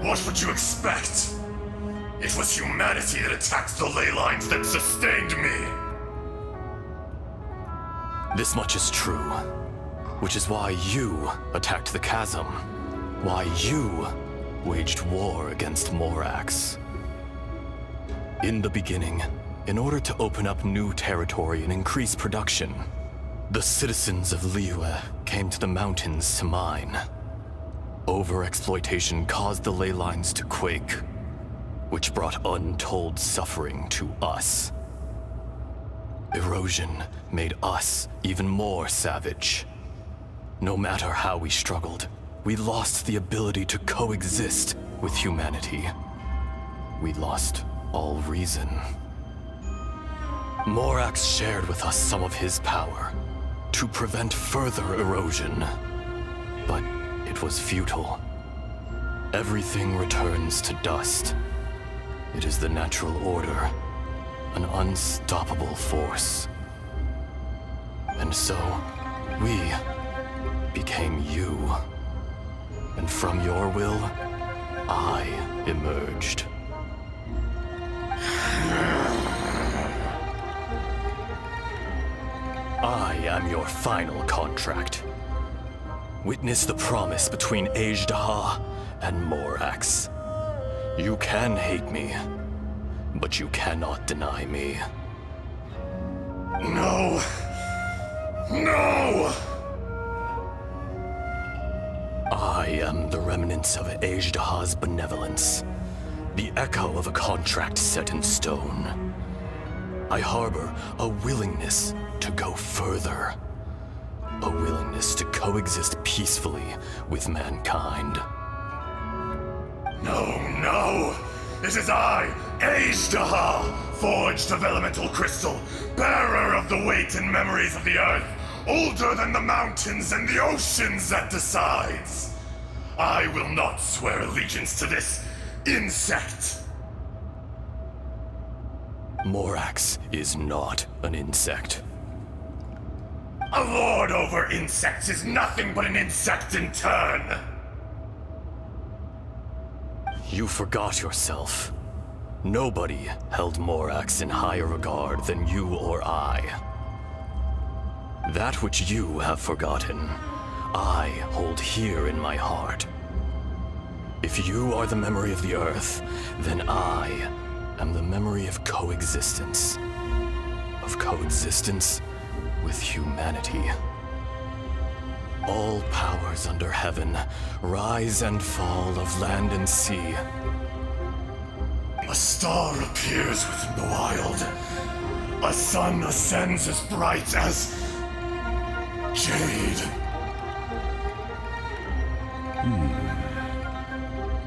What would you expect? It was humanity that attacked the ley lines that sustained me. This much is true, which is why you attacked the chasm, why you waged war against Morax. In the beginning, in order to open up new territory and increase production, the citizens of Liyue came to the mountains to mine. Overexploitation caused the ley lines to quake, which brought untold suffering to us. Erosion made us even more savage. No matter how we struggled, we lost the ability to coexist with humanity. We lost all reason. Morax shared with us some of his power to prevent further erosion, but it was futile. Everything returns to dust. It is the natural order, an unstoppable force. And so, we became you. And from your will, I emerged. I am your final contract. Witness the promise between Ajdaha and Morax. You can hate me, but you cannot deny me. No! No! I am the remnants of Ajdaha's benevolence, the echo of a contract set in stone. I harbor a willingness to go further, A willingness to coexist peacefully with mankind. No, no! It is I, Ajdaha, forged of elemental crystal, bearer of the weight and memories of the earth, older than the mountains and the oceans that decides. I will not swear allegiance to this insect. Morax is not an insect. A lord over insects is nothing but an insect in turn. You forgot yourself. Nobody held Morax in higher regard than you or I. That which you have forgotten, I hold here in my heart. If you are the memory of the Earth, then I am the memory of coexistence. Of coexistence with humanity. All powers under heaven, rise and fall of land and sea. A star appears within the wild. A sun ascends as bright as jade.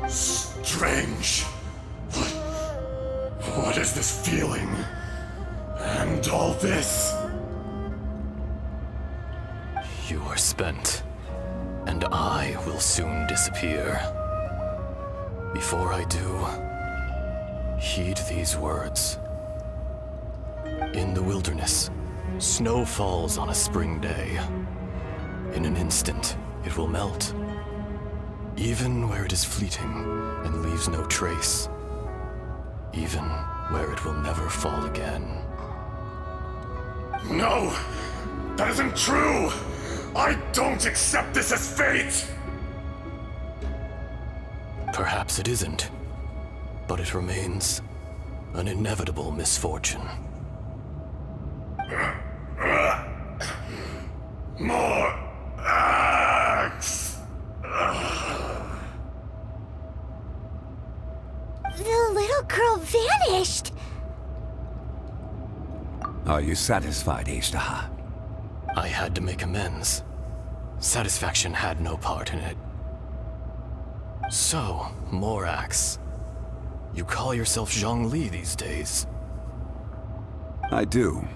Strange. What is this feeling? And all this? You are spent, and I will soon disappear. Before I do, heed these words. In the wilderness, snow falls on a spring day. In an instant, it will melt. Even where it is fleeting and leaves no trace. Even where it will never fall again. No! That isn't true! I don't accept this as fate! Perhaps it isn't, but it remains an inevitable misfortune. More axe! The little girl vanished! Are you satisfied, Ajdaha? I had to make amends. Satisfaction had no part in it. So, Morax, you call yourself Zhongli these days? I do.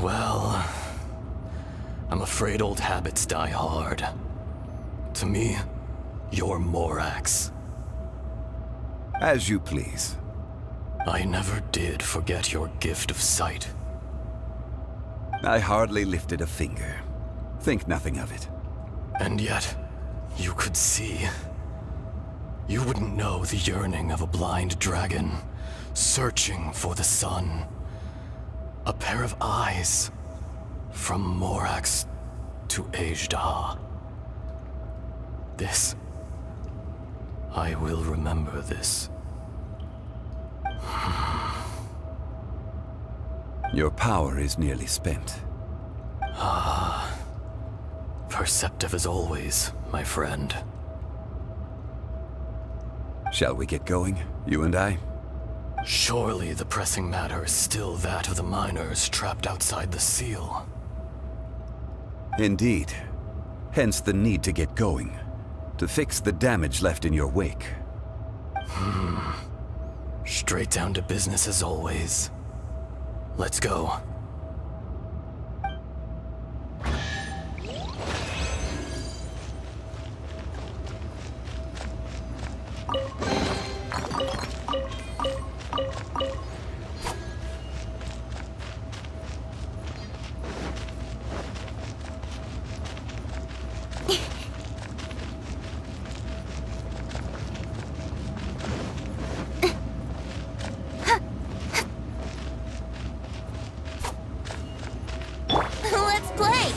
Well, I'm afraid old habits die hard. To me, you're Morax. As you please. I never did forget your gift of sight. I hardly lifted a finger. Think nothing of it. And yet, you could see. You wouldn't know the yearning of a blind dragon, searching for the sun. A pair of eyes, from Morax to Ajdaha. This. I will remember this. Your power is nearly spent. Ah. Perceptive as always, my friend. Shall we get going, you and I? Surely the pressing matter is still that of the miners trapped outside the seal. Indeed. Hence the need to get going. To fix the damage left in your wake. Straight down to business as always. Let's go. Let's play!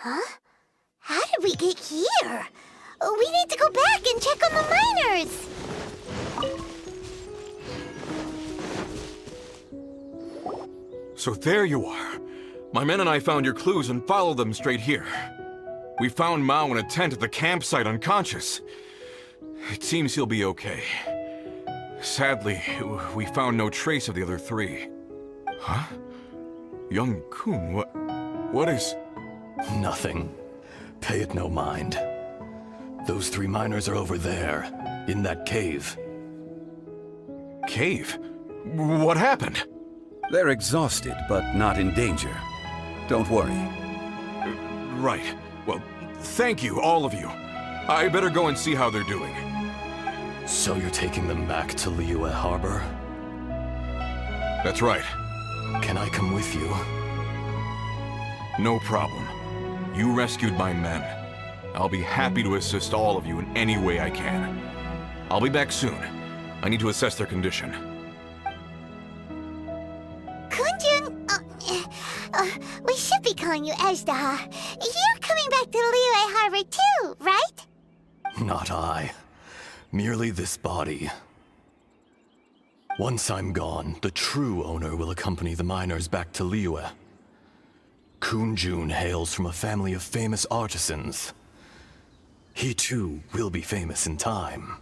Huh? How did we get here? We need to go back and check on the miners! So there you are. My men and I found your clues and followed them straight here. We found Mao in a tent at the campsite unconscious. It seems he'll be okay. Sadly, we found no trace of the other three. Huh? Young Kun, what is... Nothing. Pay it no mind. Those 3 miners are over there, in that cave. Cave? What happened? They're exhausted, but not in danger. Don't worry. Right. Well, thank you, all of you. I better go and see how they're doing. So you're taking them back to Liyue Harbor? That's right. Can I come with you? No problem. You rescued my men. I'll be happy to assist all of you in any way I can. I'll be back soon. I need to assess their condition. Kunjun, we should be calling you Ajdaha. You're coming back to Liyue Harbor too, right? Not I. Merely this body. Once I'm gone, the true owner will accompany the miners back to Liyue. Kunjun hails from a family of famous artisans. He too will be famous in time.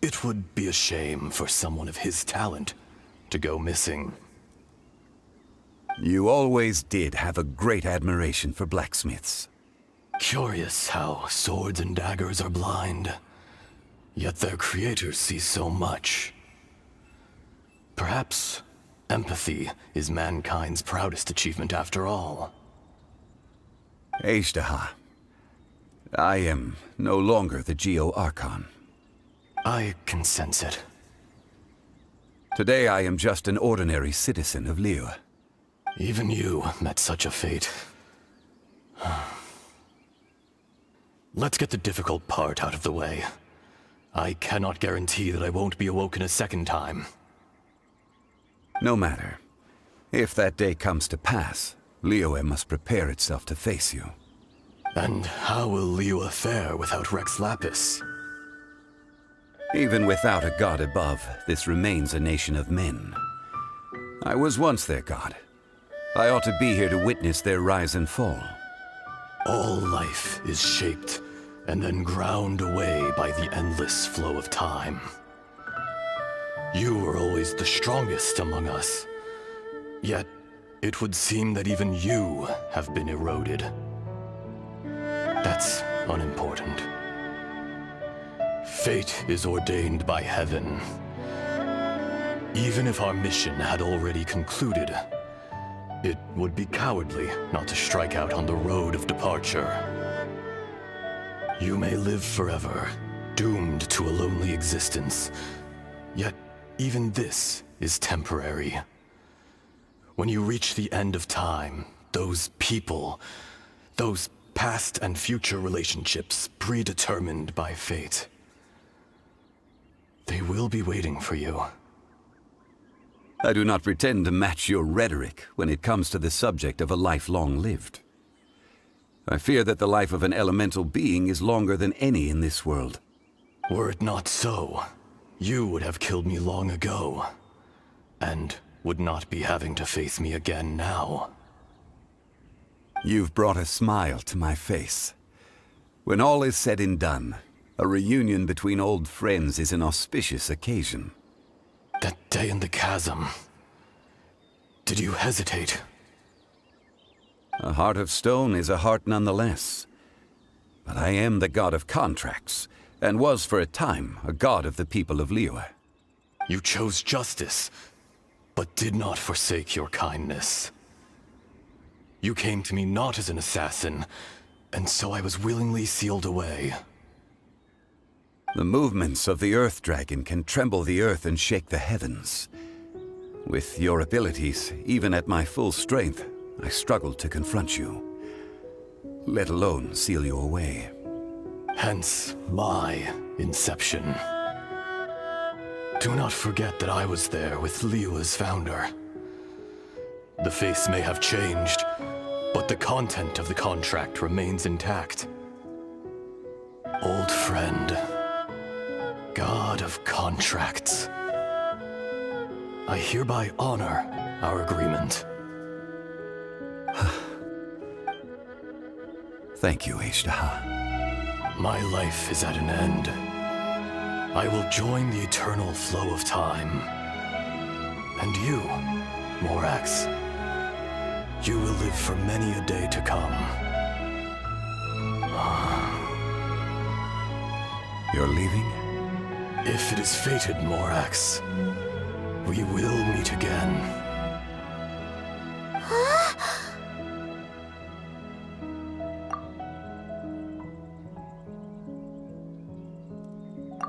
It would be a shame for someone of his talent to go missing. You always did have a great admiration for blacksmiths. Curious how swords and daggers are blind, yet their creators see so much. Perhaps empathy is mankind's proudest achievement after all. Ajdaha, I am no longer the Geo-Archon. I can sense it. Today I am just an ordinary citizen of Liyue. Even you met such a fate. Let's get the difficult part out of the way. I cannot guarantee that I won't be awoken a second time. No matter. If that day comes to pass, Liyue must prepare itself to face you. And how will Liyue fare without Rex Lapis? Even without a god above, this remains a nation of men. I was once their god. I ought to be here to witness their rise and fall. All life is shaped and then ground away by the endless flow of time. You were always the strongest among us. Yet, it would seem that even you have been eroded. That's unimportant. Fate is ordained by heaven. Even if our mission had already concluded, it would be cowardly not to strike out on the road of departure. You may live forever, doomed to a lonely existence. Yet, even this is temporary. When you reach the end of time, those people, those past and future relationships predetermined by fate, they will be waiting for you. I do not pretend to match your rhetoric when it comes to the subject of a life long lived. I fear that the life of an elemental being is longer than any in this world. Were it not so, you would have killed me long ago, and would not be having to face me again now. You've brought a smile to my face. When all is said and done, a reunion between old friends is an auspicious occasion. That day in the chasm, did you hesitate? A heart of stone is a heart nonetheless. But I am the god of contracts, and was for a time a god of the people of Liyue. You chose justice, but did not forsake your kindness. You came to me not as an assassin, and so I was willingly sealed away. The movements of the Earth Dragon can tremble the earth and shake the heavens. With your abilities, even at my full strength, I struggled to confront you, let alone seal you away. Hence my inception. Do not forget that I was there with Liyue's founder. The face may have changed, but the content of the contract remains intact. Old friend, God of contracts, I hereby honor our agreement. Thank you, Ashtaha. My life is at an end. I will join the eternal flow of time. And you, Morax, you will live for many a day to come. You're leaving? If it is fated, Morax, we will meet again.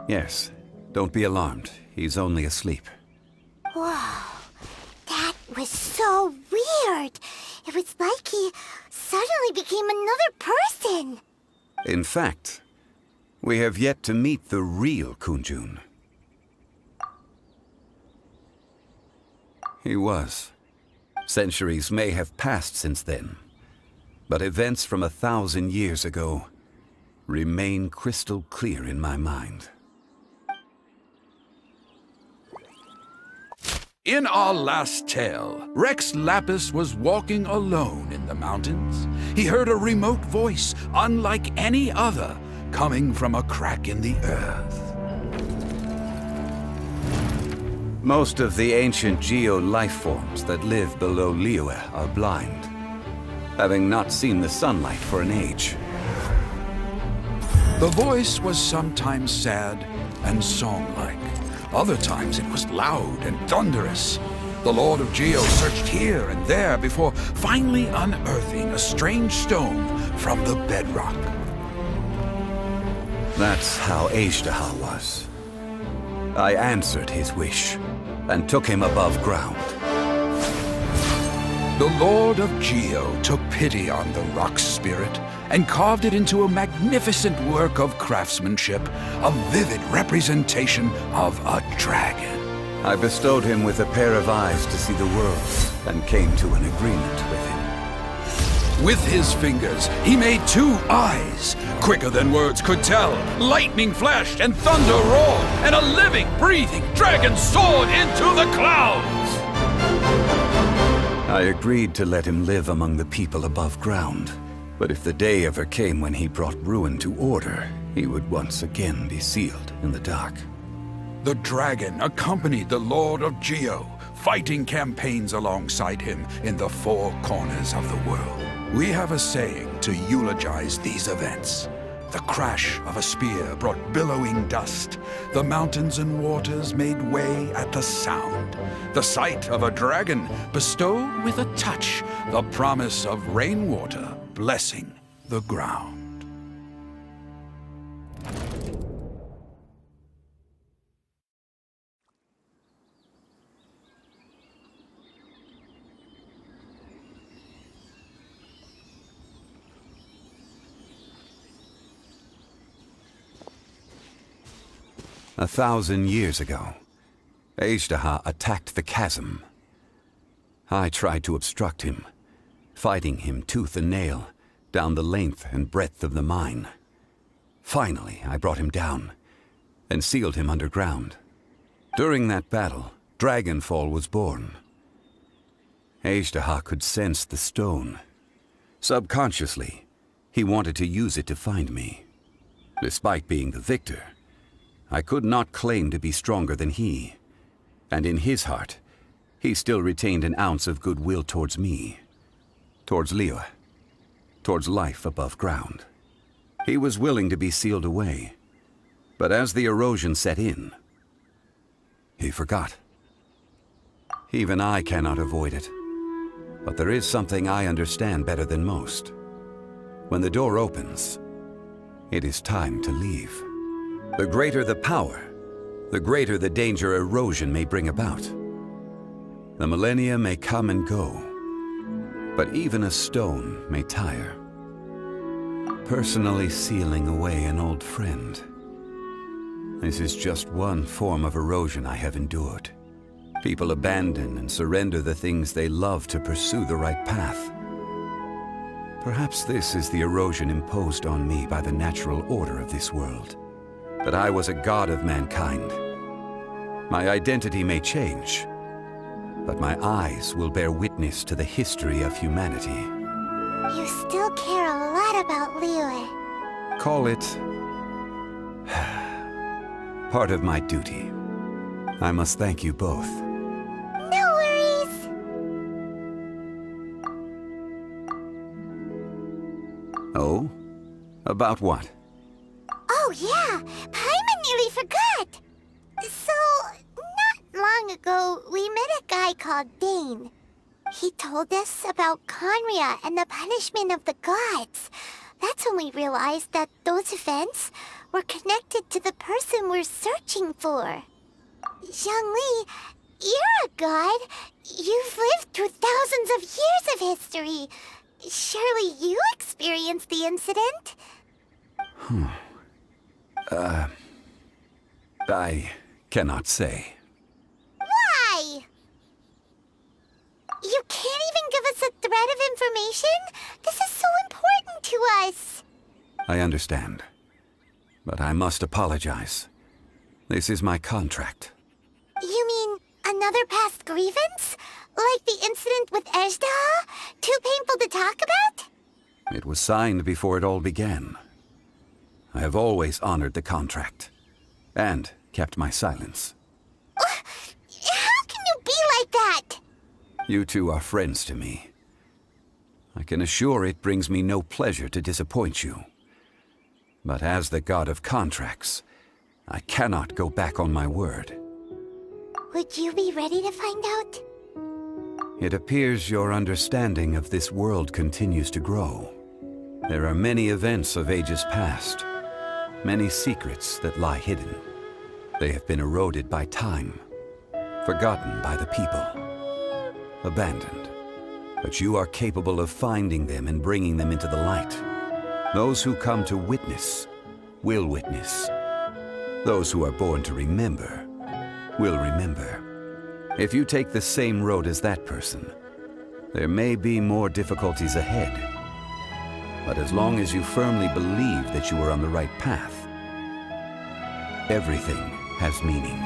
Yes. Don't be alarmed. He's only asleep. Whoa. That was so weird. It was like he suddenly became another person. In fact, we have yet to meet the real Kunjun. He was. Centuries may have passed since then, but events from 1,000 years ago remain crystal clear in my mind. In our last tale, Rex Lapis was walking alone in the mountains. He heard a remote voice, unlike any other, coming from a crack in the earth. Most of the ancient geo-life forms that live below Liyue are blind, having not seen the sunlight for an age. The voice was sometimes sad and song-like. Other times it was loud and thunderous. The Lord of Geo searched here and there before finally unearthing a strange stone from the bedrock. That's how Ashtaha was. I answered his wish and took him above ground. The Lord of Geo took pity on the rock spirit and carved it into a magnificent work of craftsmanship, a vivid representation of a dragon. I bestowed him with a pair of eyes to see the world and came to an agreement with him. With his fingers, he made 2 eyes. Quicker than words could tell, lightning flashed and thunder roared, and a living, breathing dragon soared into the clouds. I agreed to let him live among the people above ground. But if the day ever came when he brought ruin to order, he would once again be sealed in the dark. The dragon accompanied the Lord of Geo, fighting campaigns alongside him in the 4 corners of the world. We have a saying to eulogize these events. The crash of a spear brought billowing dust. The mountains and waters made way at the sound. The sight of a dragon bestowed with a touch the promise of rainwater blessing the ground. A 1,000 years ago, Ashtaha attacked the chasm. I tried to obstruct him, fighting him tooth and nail down the length and breadth of the mine. Finally, I brought him down and sealed him underground. During that battle, Dragonfall was born. Ashtaha could sense the stone. Subconsciously, he wanted to use it to find me. Despite being the victor, I could not claim to be stronger than he, and in his heart, he still retained an ounce of goodwill towards me, towards Liyue, towards life above ground. He was willing to be sealed away, but as the erosion set in, he forgot. Even I cannot avoid it, but there is something I understand better than most. When the door opens, it is time to leave. The greater the power, the greater the danger erosion may bring about. The millennia may come and go, but even a stone may tire. Personally sealing away an old friend. This is just one form of erosion I have endured. People abandon and surrender the things they love to pursue the right path. Perhaps this is the erosion imposed on me by the natural order of this world. That I was a god of mankind. My identity may change, but my eyes will bear witness to the history of humanity. You still care a lot about Liyue. Call it part of my duty. I must thank you both. No worries. Oh? About what? Oh yeah, Paimon nearly forgot. So, not long ago, we met a guy called Dane. He told us about Conria and the punishment of the gods. That's when we realized that those events were connected to the person we're searching for. Zhongli, you're a god. You've lived through thousands of years of history. Surely you experienced the incident? I cannot say. Why? You can't even give us a thread of information? This is so important to us. I understand. But I must apologize. This is my contract. You mean another past grievance? Like the incident with Ejdah? Too painful to talk about? It was signed before it all began. I have always honored the contract. And kept my silence. How can you be like that? You two are friends to me. I can assure it brings me no pleasure to disappoint you. But as the god of contracts, I cannot go back on my word. Would you be ready to find out? It appears your understanding of this world continues to grow. There are many events of ages past, many secrets that lie hidden. They have been eroded by time, forgotten by the people, abandoned. But you are capable of finding them and bringing them into the light. Those who come to witness will witness. Those who are born to remember will remember. If you take the same road as that person, there may be more difficulties ahead. But as long as you firmly believe that you are on the right path, everything has meaning.